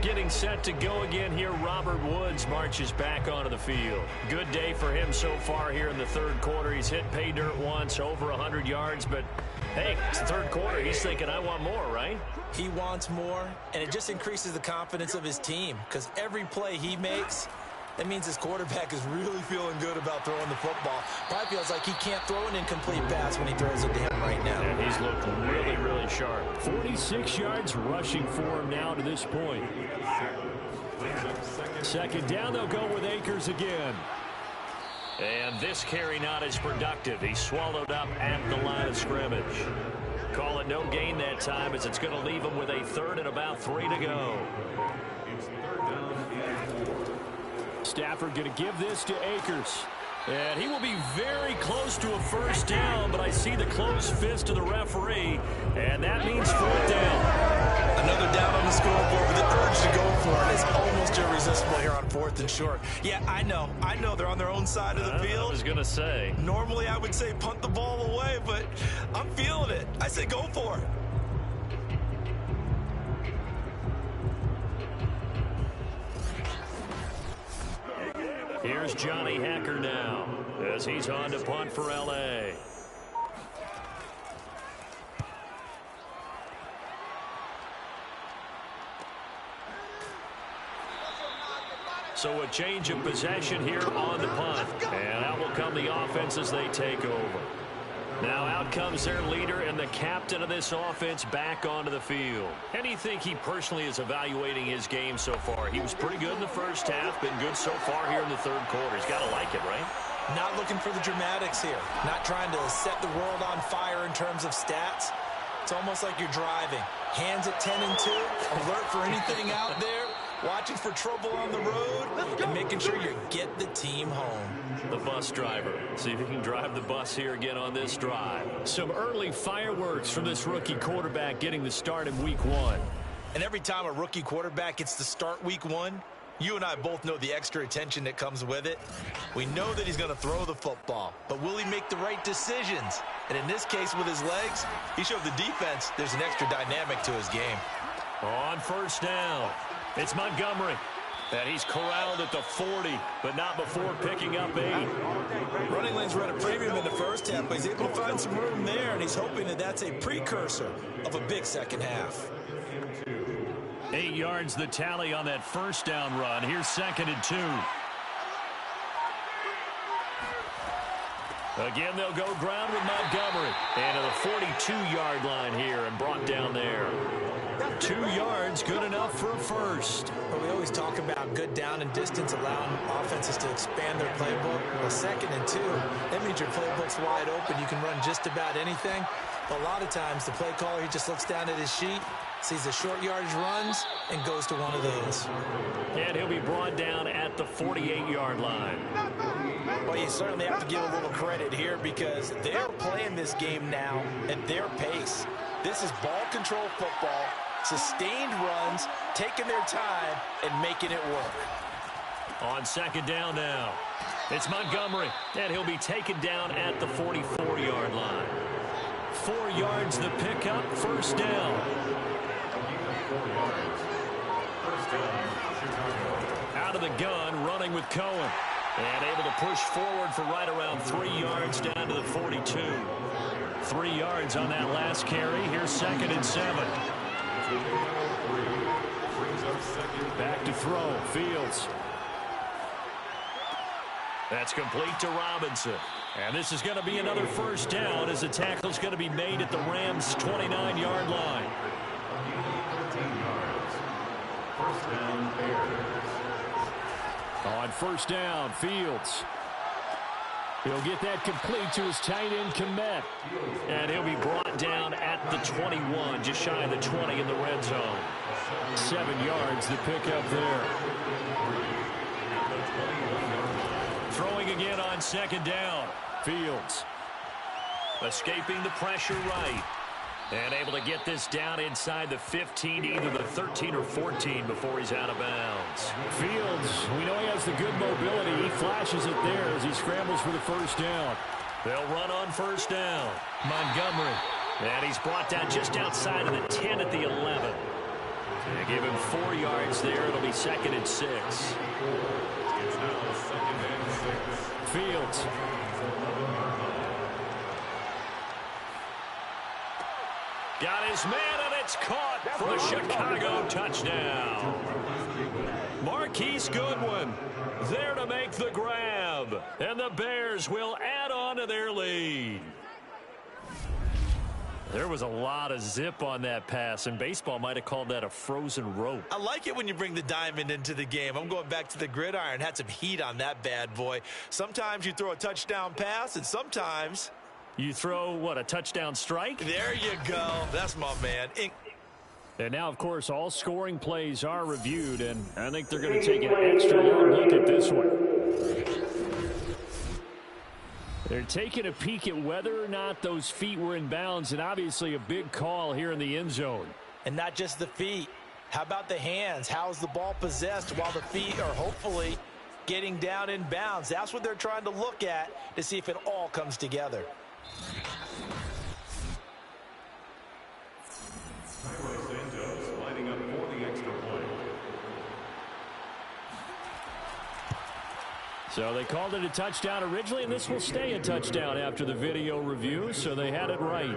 Getting set to go again here, Robert Woods marches back onto the field. Good day for him so far here in the third quarter. He's hit pay dirt once, over 100 yards, but hey, it's the third quarter. He's thinking, I want more, right? He wants more, and it just increases the confidence of his team because every play he makes, that means his quarterback is really feeling good about throwing the football. Probably feels like he can't throw an incomplete pass when he throws it to him right now. And he's looked really, really sharp. 46 yards rushing for him now to this point. Second down, they'll go with Akers again. And this carry not as productive. He's swallowed up at the line of scrimmage. Call it no gain that time as it's going to leave him with a third and about 3 to go. Stafford going to give this to Akers. And he will be very close to a first down, but I see the closed fist of the referee, and that means fourth down. Another down on the scoreboard with the urge to go for it is almost irresistible here on 4th and short. Yeah, I know they're on their own side of the field. I was going to say. Normally I would say punt the ball away, but I'm feeling it. I say go for it. Here's Johnny Hacker now as he's on to punt for L.A. So a change of possession here on the punt. And out will come the offense as they take over. Now out comes their leader and the captain of this offense back onto the field. How do you think he personally is evaluating his game so far? He was pretty good in the first half, been good so far here in the third quarter. He's got to like it, right? Not looking for the dramatics here. Not trying to set the world on fire in terms of stats. It's almost like you're driving. Hands at 10 and 2, alert for anything out there, watching for trouble on the road, and making sure you get the team home. The bus driver. See if he can drive the bus here again on this drive. Some early fireworks from this rookie quarterback getting the start in week 1. And every time a rookie quarterback gets to start week 1, you and I both know the extra attention that comes with it. We know that he's going to throw the football, but will he make the right decisions? And in this case with his legs, he showed the defense there's an extra dynamic to his game. On first down, it's Montgomery. And he's corralled at the 40, but not before picking up 8. Running lanes were at a premium in the first half, but he's able to find some room there, and he's hoping that that's a precursor of a big second half. 8 yards the tally on that first down run. Here's 2nd and 2. Again, they'll go ground with Montgomery. And to the 42-yard line here and brought down there. 2 yards, good enough for a first. But we always talk about good down and distance, allowing offenses to expand their playbook. Well, 2nd and 2, that means your playbook's wide open. You can run just about anything. But a lot of times, the play caller, he just looks down at his sheet, sees the short yardage runs, and goes to one of those. And he'll be brought down at the 48-yard line. Well, you certainly have to give a little credit here because they're playing this game now at their pace. This is ball control football, sustained runs, taking their time, and making it work. On 2nd down now, it's Montgomery, and he'll be taken down at the 44-yard line. 4 yards the pickup, first down. Out of the gun, running with Cohen. And able to push forward for right around 3 yards down to the 42. 3 yards on that last carry. Here's 2nd and 7. Back to throw, Fields. That's complete to Robinson. And this is going to be another first down as the tackle's going to be made at the Rams' 29-yard line. On first down, Fields. He'll get that complete to his tight end, Kmet. And he'll be brought down at the 21, just shy of the 20 in the red zone. 7 yards, the pickup there. Throwing again on 2nd down. Fields. Escaping the pressure right. And able to get this down inside the 15, either the 13 or 14 before he's out of bounds. Fields, we know he has the good mobility. He flashes it there as he scrambles for the first down. They'll run on first down. Montgomery. And he's brought down just outside of the 10 at the 11. They give him 4 yards there. It'll be 2nd and 6. It's now 2nd and 6. Fields. Got his man, and it's caught for a Chicago touchdown. Marquise Goodwin there to make the grab. And the Bears will add on to their lead. There was a lot of zip on that pass, and baseball might have called that a frozen rope. I like it when you bring the diamond into the game. I'm going back to the gridiron. Had some heat on that bad boy. Sometimes you throw a touchdown pass, and sometimes you throw, what, a touchdown strike? There you go. That's my man. And now, of course, all scoring plays are reviewed, and I think they're going to take an extra long look at this one. They're taking a peek at whether or not those feet were in bounds, and obviously a big call here in the end zone. And not just the feet. How about the hands? How's the ball possessed while the feet are hopefully getting down in bounds? That's what they're trying to look at to see if it all comes together. Santos lining up for the extra point. So they called it a touchdown originally, and this will stay a touchdown after the video review, so they had it right.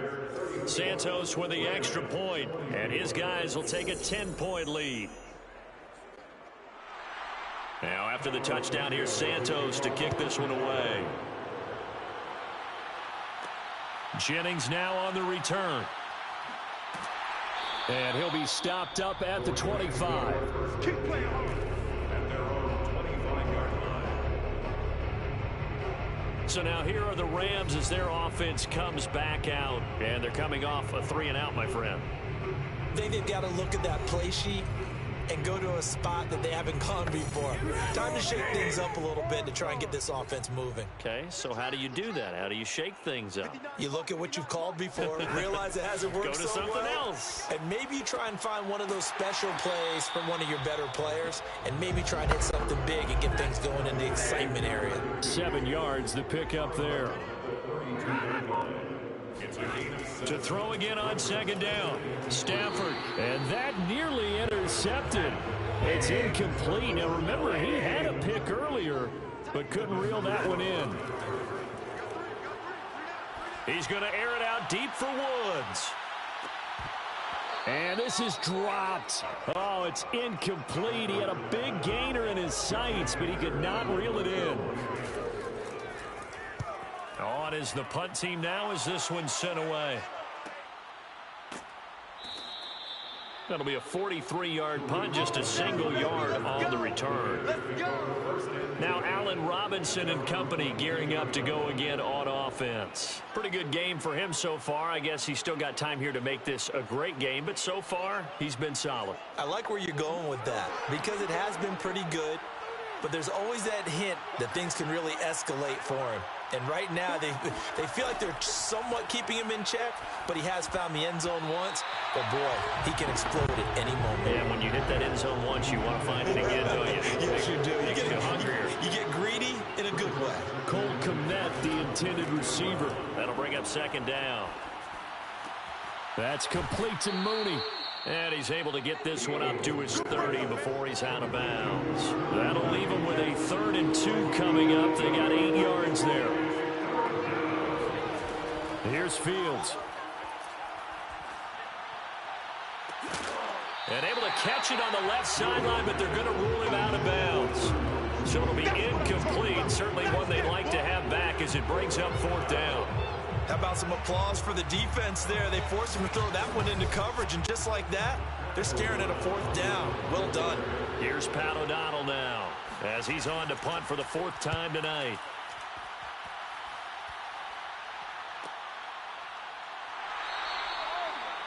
Santos with the extra point, and his guys will take a 10-point lead. Now after the touchdown, here's Santos to kick this one away. Jennings now on the return. And he'll be stopped up at the 25. So now here are the Rams as their offense comes back out. And they're coming off a 3-and-out, my friend. I think they've got to look at that play sheet and go to a spot that they haven't gone before. Time to shake things up a little bit to try and get this offense moving. Okay, so how do you do that? How do you shake things up? You look at what you've called before, realize it hasn't worked so well. Go to something else. And maybe you try and find one of those special plays from one of your better players, and maybe try and hit something big and get things going in the excitement area. 7 yards, the pickup there. To throw again on 2nd down. Stafford. And that nearly intercepted. It's incomplete. Now remember, he had a pick earlier, but couldn't reel that one in. He's going to air it out deep for Woods. And this is dropped. Oh, it's incomplete. He had a big gainer in his sights, but he could not reel it in. On is the punt team now as this one's sent away. That'll be a 43-yard punt, just a single yard on the return. Now Allen Robinson and company gearing up to go again on offense. Pretty good game for him so far. I guess he's still got time here to make this a great game, but so far he's been solid. I like where you're going with that because it has been pretty good, but there's always that hint that things can really escalate for him. And right now, they feel like they're somewhat keeping him in check, but he has found the end zone once. But, boy, he can explode at any moment. Yeah, when you hit that end zone once, you want to find it again, don't you? Yes, you do. You get greedy in a good way. Cole Kmet, the intended receiver. That'll bring up 2nd down. That's complete to Mooney. And he's able to get this one up to his 30 before he's out of bounds. That'll leave him with a 3rd and 2 coming up. They got 8 yards there. Here's Fields. And able to catch it on the left sideline, but they're going to rule him out of bounds. So it'll be incomplete. Certainly one they'd like to have back as it brings up 4th down. How about some applause for the defense there? They forced him to throw that one into coverage, and just like that, they're staring at a 4th down. Well done. Here's Pat O'Donnell now as he's on to punt for the 4th time tonight.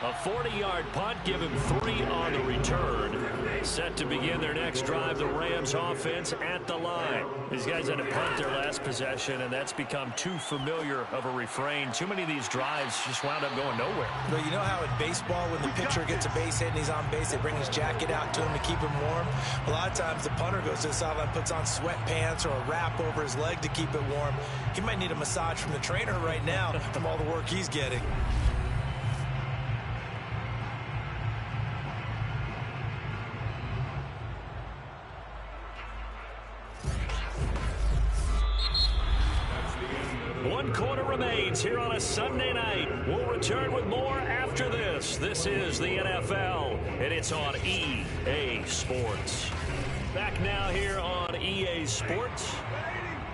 A 40-yard punt, give him 3 on the return. Set to begin their next drive, the Rams offense at the line. These guys had to punt their last possession, and that's become too familiar of a refrain. Too many of these drives just wound up going nowhere. Well, you know how in baseball, when the pitcher gets a base hit and he's on base, they bring his jacket out to him to keep him warm? A lot of times the punter goes to the sideline, puts on sweatpants or a wrap over his leg to keep it warm. He might need a massage from the trainer right now from all the work he's getting. One quarter remains here on a Sunday night. We'll return with more after this. This is the NFL, and it's on EA Sports. Back now here on EA Sports.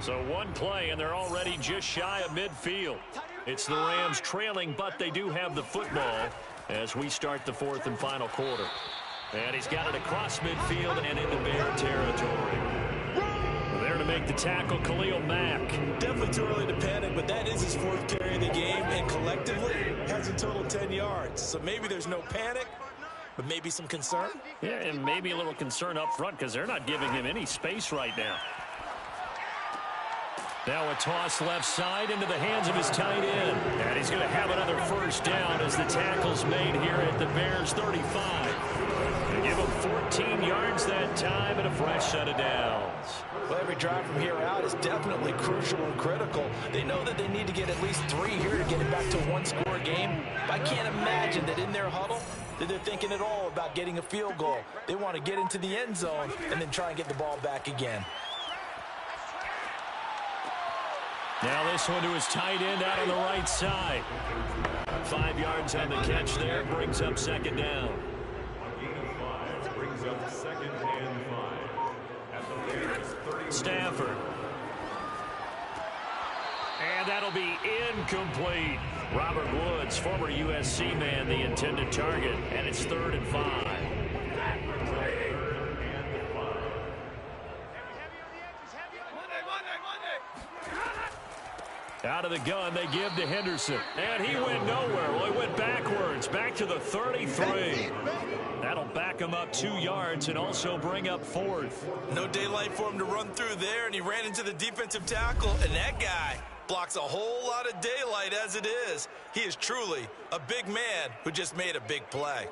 So one play, and they're already just shy of midfield. It's the Rams trailing, but they do have the football as we start the 4th and final quarter. And he's got it across midfield and into Bear territory. There to make the tackle, Khalil Mack. Definitely too early to panic, but that is his 4th carry of the game, and collectively has a total 10 yards. So maybe there's no panic, but maybe some concern. Yeah, and maybe a little concern up front because they're not giving him any space right now. Now a toss left side into the hands of his tight end. And he's going to have another first down as the tackle's made here at the Bears 35. They give him 14 yards that time and a fresh set of downs. Well, every drive from here out is definitely crucial and critical. They know that they need to get at least 3 here to get it back to a one-score game. But I can't imagine that in their huddle that they're thinking at all about getting a field goal. They want to get into the end zone and then try and get the ball back again. Now this one to his tight end out on the right side. 5 yards on the catch there, brings up second down. A gain of 5 brings up 2nd and 5. At the Bears 30. Stafford. And that'll be incomplete. Robert Woods, former USC man, the intended target, and it's 3rd and 5. Out of the gun, they give to Henderson. And he went nowhere. Well, he went backwards, back to the 33. That'll back him up 2 yards and also bring up 4th. No daylight for him to run through there, and he ran into the defensive tackle, and that guy blocks a whole lot of daylight as it is. He is truly a big man who just made a big play.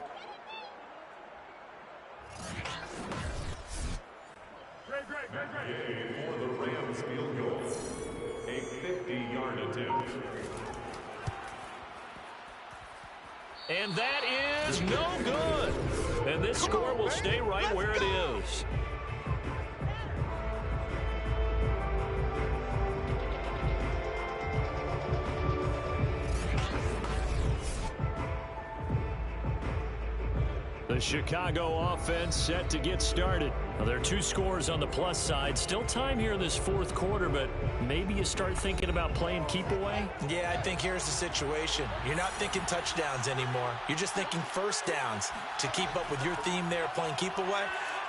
For the Rams field goal. A 50-yard attempt. And that is no good. And this score will stay right where it is. The Chicago offense set to get started. Well, there are 2 scores on the plus side. Still time here in this 4th quarter, but maybe you start thinking about playing keep away? Yeah, I think here's the situation. You're not thinking touchdowns anymore. You're just thinking first downs. To keep up with your theme there, playing keep away,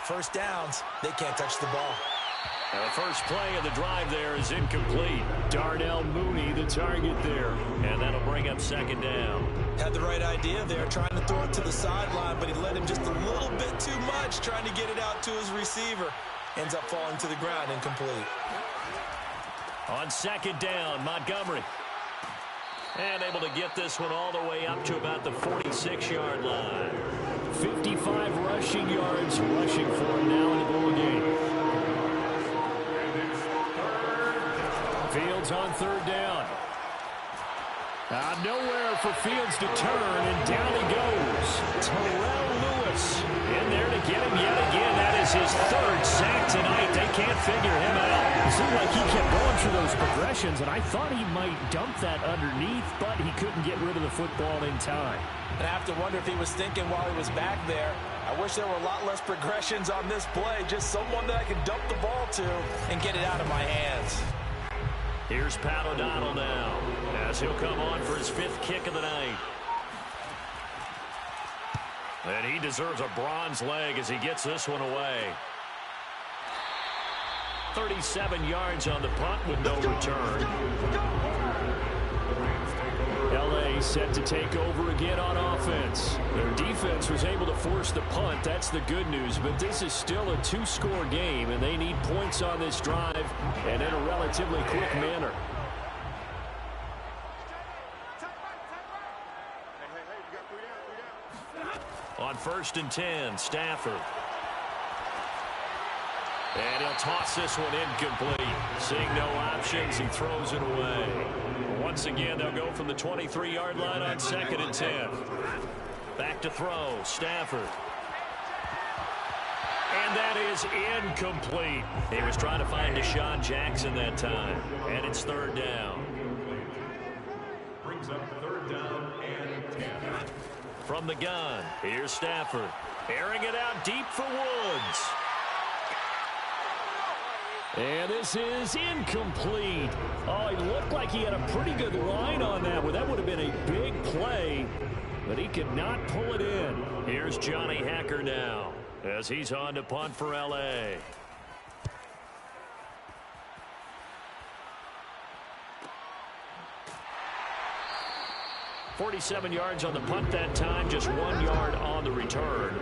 first downs, they can't touch the ball. Now the first play of the drive there is incomplete. Darnell Mooney, the target there. And that'll bring up second down. Had the right idea there, trying to throw it to the sideline, but he led him just a little bit too much, trying to get it out to his receiver. Ends up falling to the ground, incomplete. On second down, Montgomery. And able to get this one all the way up to about the 46-yard line. 55 rushing yards rushing for him now in the ball game. Fields on third down. Nowhere for Fields to turn, and down he goes. Terrell Lewis in there to get him yet again. That is his 3rd sack tonight. They can't figure him out. It seemed like he kept going through those progressions, and I thought he might dump that underneath, but he couldn't get rid of the football in time. And I have to wonder if he was thinking while he was back there, I wish there were a lot less progressions on this play. Just someone that I could dump the ball to and get it out of my hands. Here's Pat O'Donnell now, as he'll come on for his 5th kick of the night. And he deserves a bronze leg as he gets this one away. 37 yards on the punt with no return. The Rams take over L.A. set to take over again on offense. Their defense was able to force the punt. That's the good news. But this is still a 2-score game, and they need points on this drive and in a relatively quick manner. On 1st and 10, Stafford. And he'll toss this one incomplete. Seeing no options, he throws it away. Once again, they'll go from the 23-yard line on 2nd and 10. Back to throw, Stafford. And that is incomplete. He was trying to find Deshaun Jackson that time. And it's 3rd down. Brings up 3rd down and 10. From the gun, here's Stafford. Airing it out deep for Woods. And this is incomplete. Oh, he looked like he had a pretty good line on that one. That would have been a big play, but he could not pull it in. Here's Johnny Hacker now as he's on to punt for L.A. .47 yards on the punt that time, just 1 yard on the return.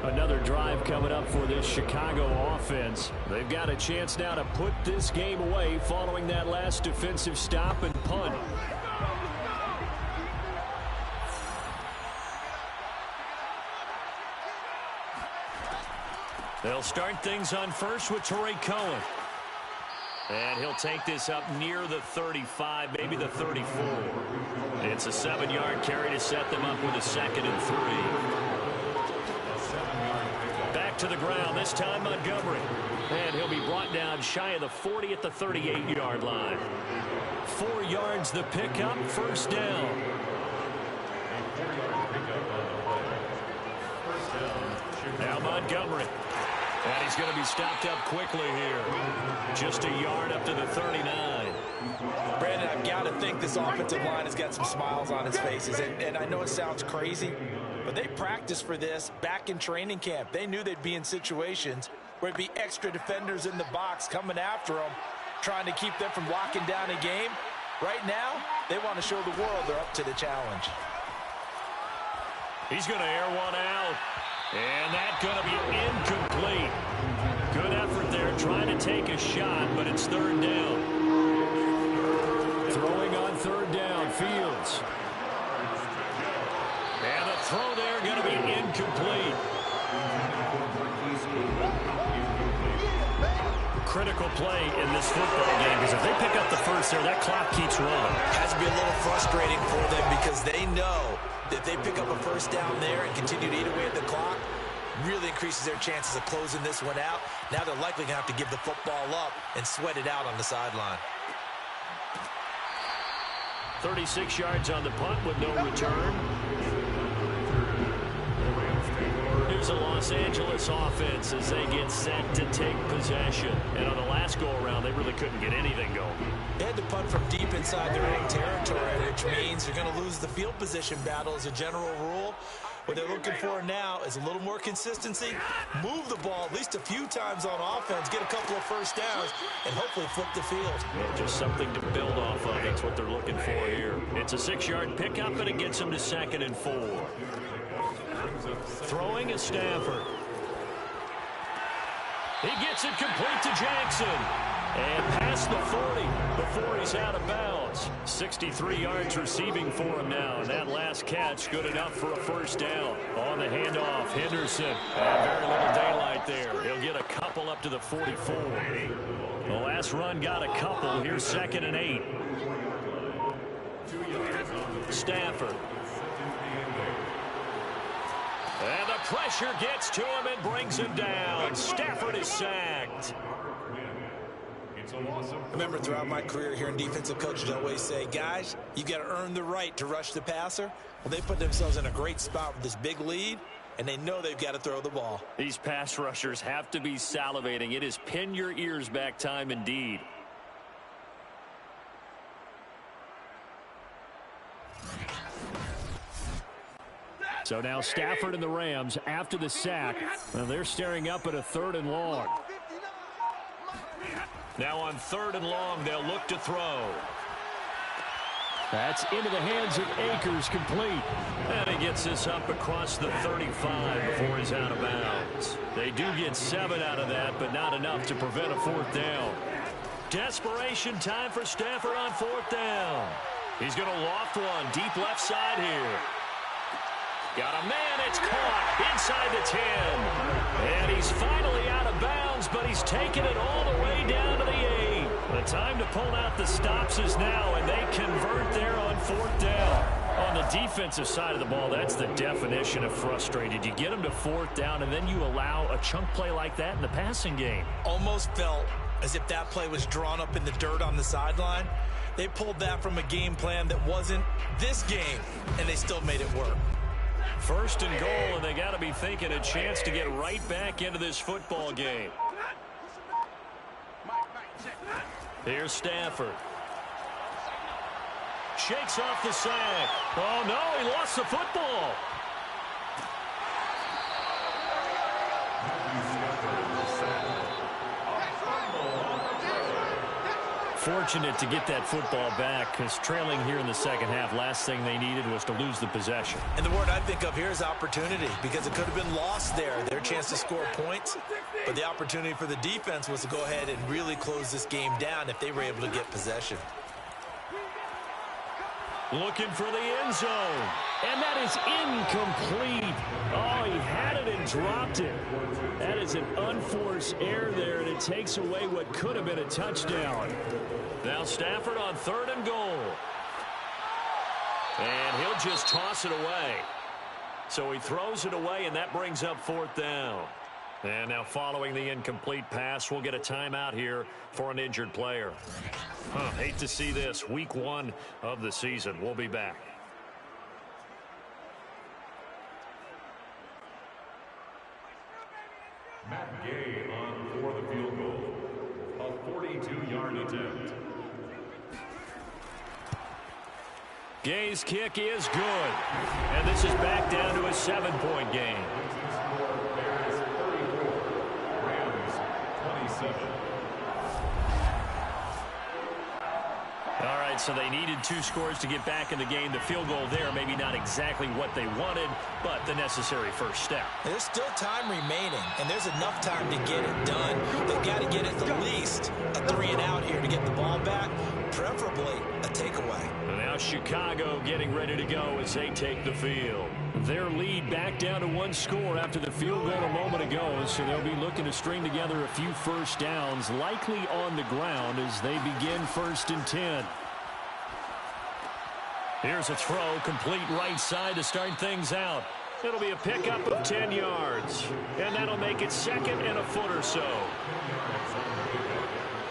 Another drive coming up for this Chicago offense. They've got a chance now to put this game away following that last defensive stop and punt. They'll start things on first with Tarik Cohen. And he'll take this up near the 35, maybe the 34. It's a 7-yard carry to set them up with a 2nd and 3. Back to the ground, this time Montgomery. And he'll be brought down shy of the 40 at the 38-yard line. 4 yards the pickup, 1st down. Now Montgomery. And he's going to be stopped up quickly here. Just a yard up to the 39. Brandon, I've got to think this offensive line has got some smiles on its faces. And I know it sounds crazy, but they practiced for this back in training camp. They knew they'd be in situations where there'd be extra defenders in the box coming after them, trying to keep them from locking down a game. Right now, they want to show the world they're up to the challenge. He's going to air one out. And that's going to be incomplete. Good effort there trying to take a shot, but it's 3rd down. Throwing on 3rd down, Fields. And the throw there going to be incomplete. Critical play in this football game, because if they pick up the first there, that clock keeps rolling. Has to be a little frustrating for them because they know that if they pick up a 1st down there and continue to eat away at the clock, really increases their chances of closing this one out. Now they're likely going to have to give the football up and sweat it out on the sideline. 36 yards on the punt with no return. Here's a Los Angeles offense as they get set to take possession. And on the last go-around, they really couldn't get anything going. They had to punt from deep inside their own territory, which means they're going to lose the field position battle as a general rule. What they're looking for now is a little more consistency, move the ball at least a few times on offense, get a couple of 1st downs, and hopefully flip the field. Well, just something to build off of. That's what they're looking for here. It's a 6-yard pickup, and it gets them to 2nd and 4. Throwing is Stafford. He gets it complete to Jackson. And past the 40 before he's out of bounds. 63 yards receiving for him now. And that last catch good enough for a 1st down. On the handoff, Henderson. And very little daylight there. He'll get a couple up to the 44. The last run got a couple. Here's 2nd and 8. Stafford. And the pressure gets to him and brings him down. Stafford is sacked. I remember throughout my career hearing defensive coaches always say, guys, you got to earn the right to rush the passer. Well, they put themselves in a great spot with this big lead, and they know they've got to throw the ball. These pass rushers have to be salivating. It is pin your ears back time indeed. So now Stafford and the Rams after the sack. And they're staring up at a 3rd and long. Now on 3rd and long, they'll look to throw. That's into the hands of Akers, complete. And he gets this up across the 35 before he's out of bounds. They do get 7 out of that, but not enough to prevent a 4th down. Desperation time for Stafford on 4th down. He's going to loft one deep left side here. Got a man, it's caught inside the 10. And he's finally out of bounds, but he's taken it all the way down to the 8. The time to pull out the stops is now, and they convert there on 4th down. On the defensive side of the ball, that's the definition of frustrated. You get them to 4th down, and then you allow a chunk play like that in the passing game. Almost felt as if that play was drawn up in the dirt on the sideline. They pulled that from a game plan that wasn't this game, and they still made it work. 1st and goal, and they got to be thinking a chance to get right back into this football game. Here's Stafford. Shakes off the sack. Oh, no, he lost the football. Fortunate to get that football back, because trailing here in the second half, last thing they needed was to lose the possession. And the word I think of here is opportunity, because it could have been lost there, their chance to score points. But the opportunity for the defense was to go ahead and really close this game down if they were able to get possession. Looking for the end zone. And that is incomplete. Oh, he had it and dropped it. That is an unforced error there, and it takes away what could have been a touchdown. Now Stafford on 3rd and goal. And he'll just toss it away. So he throws it away, and that brings up 4th down. And now following the incomplete pass, we'll get a timeout here for an injured player. Hate to see this. Week 1 of the season. We'll be back. Matt Gay on for the field goal. A 42-yard attempt. Gay's kick is good. And this is back down to a 7-point game. Bears 34, Rams 27. All right, so they needed 2 scores to get back in the game. The field goal there, maybe not exactly what they wanted, but the necessary first step. There's still time remaining, and there's enough time to get it done. They've got to get at least a 3-and-out here to get the ball back, preferably a takeaway. And now Chicago getting ready to go as they take the field. Their lead back down to 1 score after the field goal a moment ago, so they'll be looking to string together a few first downs, likely on the ground as they begin 1st and 10. Here's a throw, complete right side to start things out. It'll be a pickup of 10 yards, and that'll make it 2nd and a foot or so.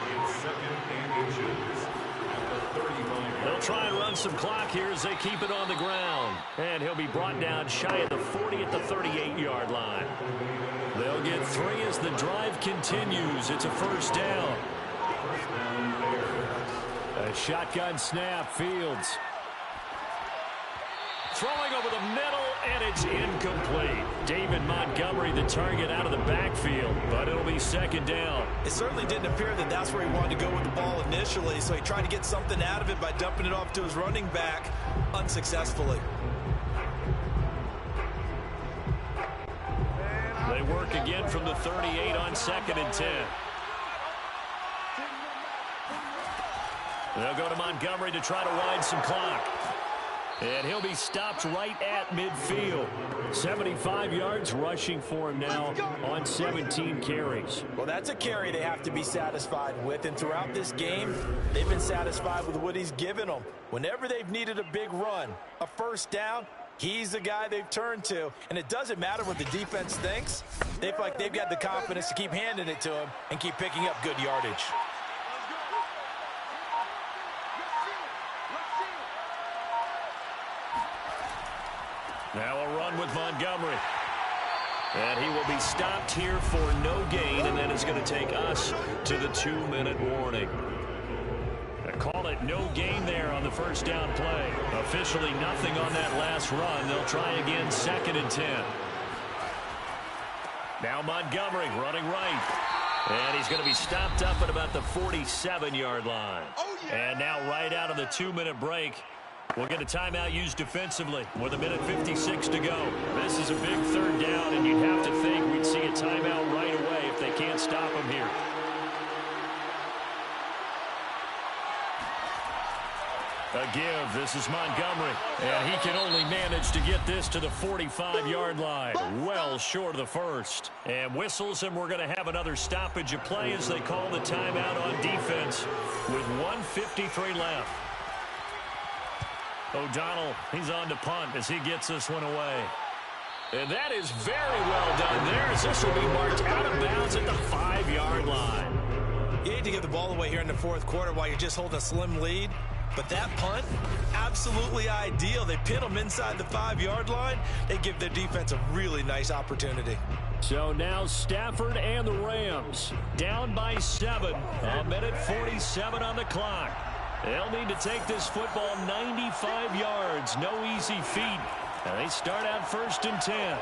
It's 2nd and inches at the 35. They'll try and run some clock here as they keep it on the ground. And he'll be brought down shy of the 40 at the 38-yard line. They'll get 3 as the drive continues. It's a 1st down. A shotgun snap, Fields. Throwing over the middle, and it's incomplete. David Montgomery, the target out of the backfield, but it'll be 2nd down. It certainly didn't appear that that's where he wanted to go with the ball initially, so he tried to get something out of it by dumping it off to his running back unsuccessfully. They work again from the 38 on 2nd and 10. They'll go to Montgomery to try to wind some clock. And he'll be stopped right at midfield. 75 yards rushing for him now on 17 carries. Well, that's a carry they have to be satisfied with. And throughout this game, they've been satisfied with what he's given them. Whenever they've needed a big run, a 1st down, he's the guy they've turned to. And it doesn't matter what the defense thinks. They feel like they've got the confidence to keep handing it to him and keep picking up good yardage. Now a run with Montgomery. And he will be stopped here for no gain, and then it's going to take us to the 2-minute warning. They call it no gain there on the 1st down play. Officially nothing on that last run. They'll try again 2nd and 10. Now Montgomery running right. And he's going to be stopped up at about the 47-yard line. And now right out of the 2-minute break, We'll get a timeout used defensively with 1:56 to go. This is a big third down, and you'd have to think we'd see a timeout right away if they can't stop him here. A give. This is Montgomery. And he can only manage to get this to the 45-yard line. Well short of the first. And whistles, and we're going to have another stoppage of play as they call the timeout on defense with 1:53 left. O'Donnell, he's on to punt as he gets this one away. And that is very well done there as this will be marked out of bounds at the 5-yard line. You hate to give the ball away here in the fourth quarter while you're just holding a slim lead. But that punt, absolutely ideal. They pin them inside the 5-yard line. They give their defense a really nice opportunity. So now Stafford and the Rams down by 7. 1:47 on the clock. They'll need to take this football 95 yards. No easy feat. And they start out 1st and 10.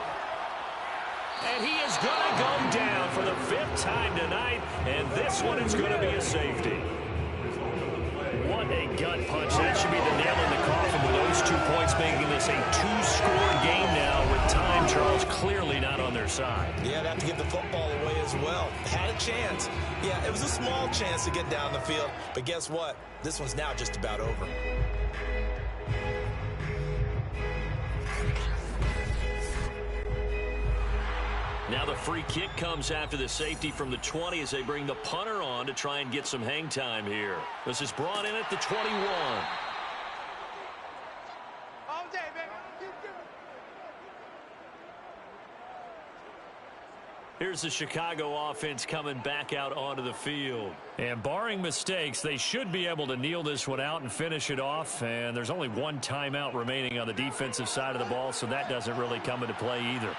And he is going to go down for the 5th time tonight. And this one is going to be a safety. What a gut punch. That should be the nail in the coffin with those 2 points, making this a 2-score game now with time, Charles, clearly not on their side. Yeah, they have to give the football away as well. Had a chance. Yeah, it was a small chance to get down the field. But guess what? This one's now just about over. Now the free kick comes after the safety from the 20 as they bring the punter on to try and get some hang time here. This is brought in at the 21. Here's the Chicago offense coming back out onto the field. And barring mistakes, they should be able to kneel this one out and finish it off. And there's only one timeout remaining on the defensive side of the ball, so that doesn't really come into play either.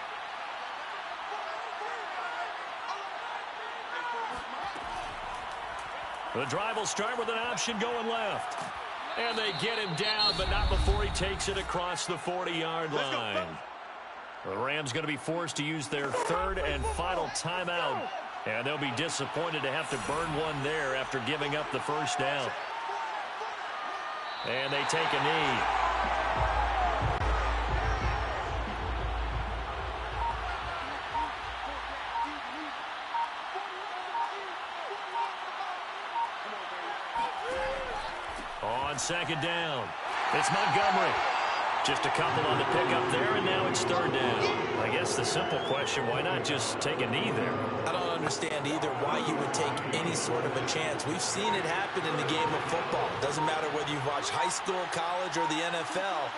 The drive will start with an option going left. And they get him down, but not before he takes it across the 40-yard line. The Rams going to be forced to use their 3rd and final timeout. And they'll be disappointed to have to burn one there after giving up the 1st down. And they take a knee. On 2nd down, it's Montgomery. Just a couple on the pickup there, and now it's 3rd down. I guess the simple question, why not just take a knee there? I don't understand either why you would take any sort of a chance. We've seen it happen in the game of football. Doesn't matter whether you've watched high school, college, or the NFL.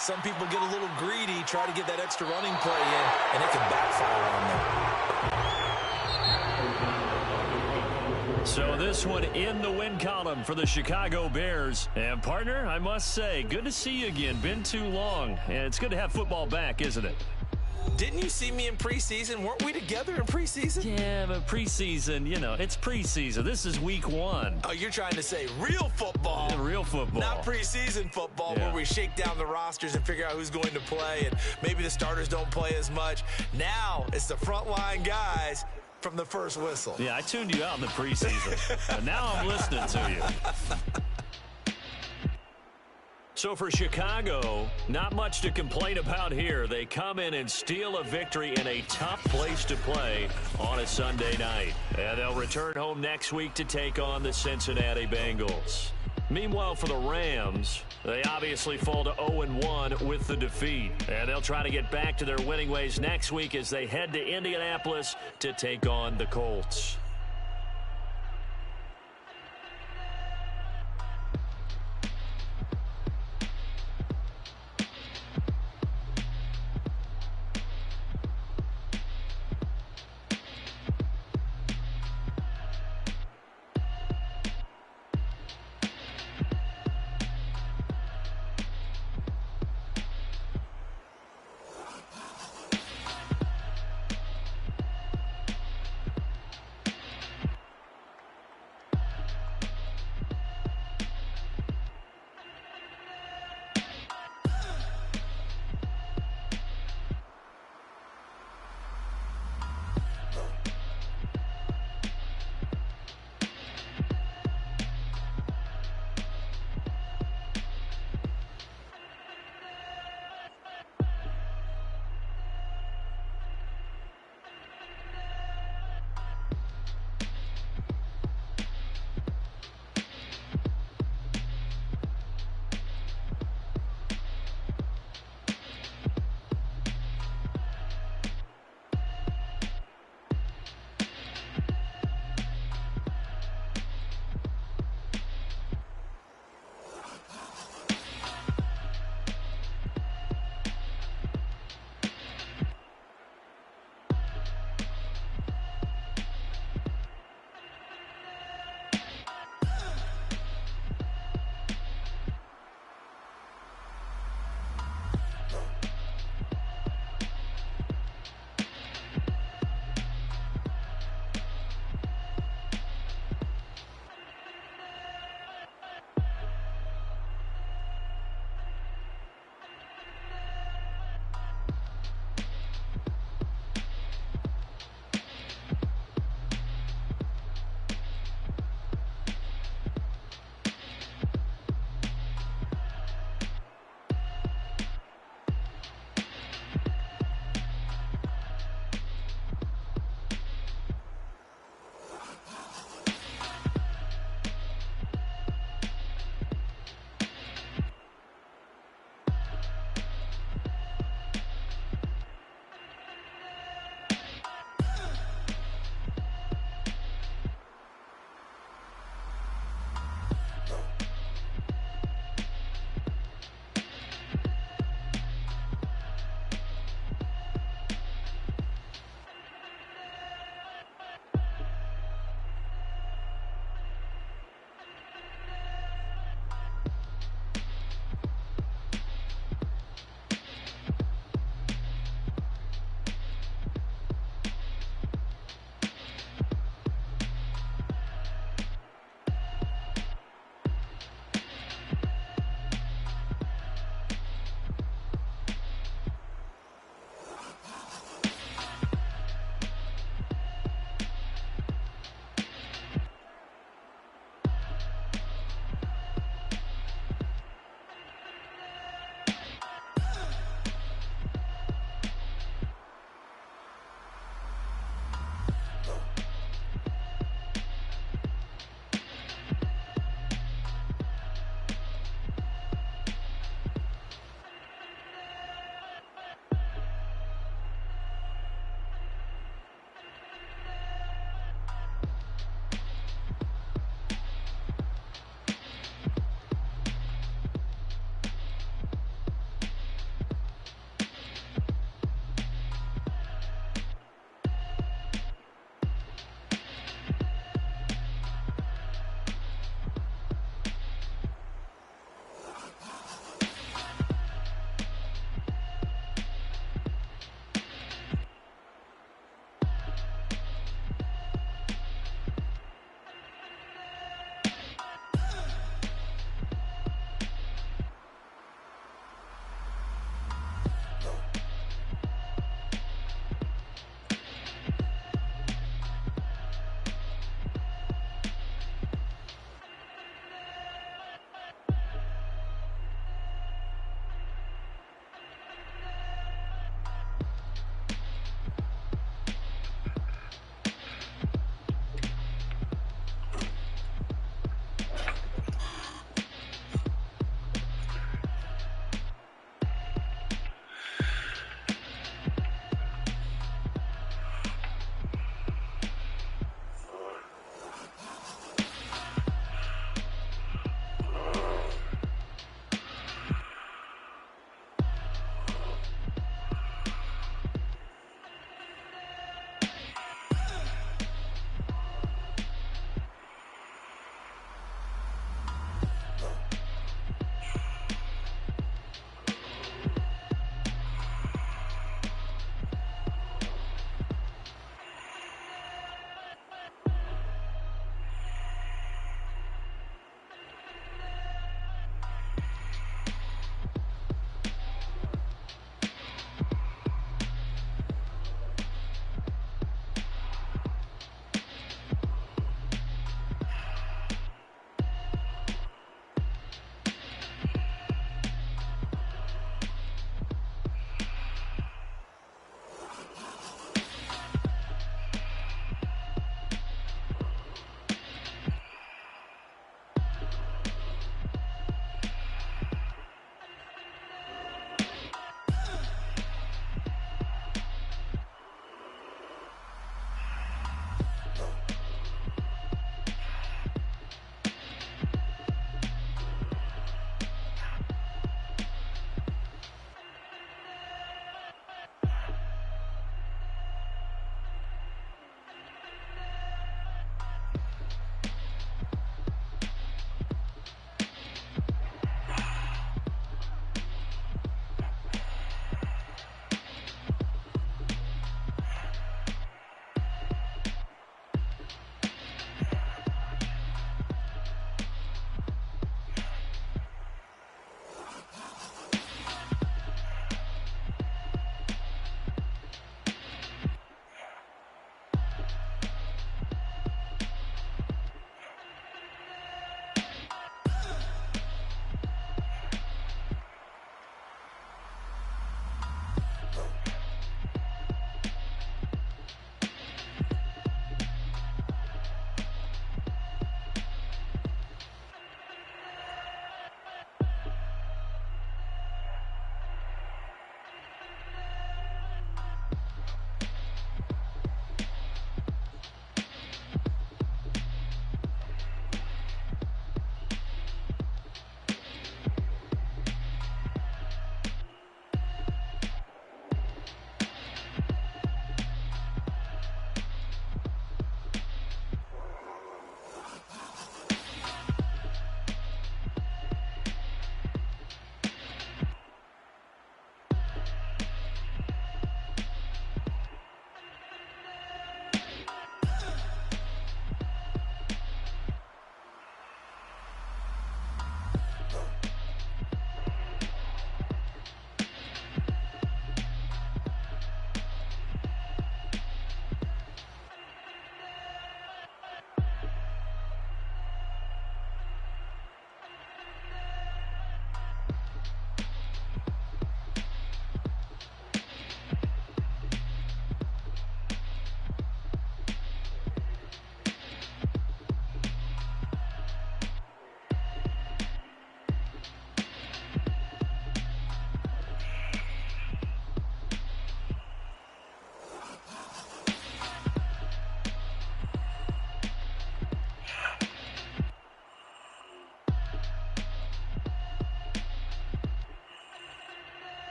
Some people get a little greedy, try to get that extra running play in, and it can backfire on them. So this one in the win column for the Chicago Bears. And, partner, I must say, good to see you again. Been too long. And it's good to have football back, isn't it? Didn't you see me in preseason? Weren't we together in preseason? Yeah, but preseason, you know, it's preseason. This is week 1. Oh, you're trying to say real football. Yeah, real football. Not preseason football where we shake down the rosters and figure out who's going to play, and maybe the starters don't play as much. Now it's the frontline guys from the first whistle. Yeah, I tuned you out in the preseason. But now I'm listening to you. So for Chicago, not much to complain about here. They come in and steal a victory in a tough place to play on a Sunday night. And they'll return home next week to take on the Cincinnati Bengals. Meanwhile, for the Rams, they obviously fall to 0-1 with the defeat. And they'll try to get back to their winning ways next week as they head to Indianapolis to take on the Colts.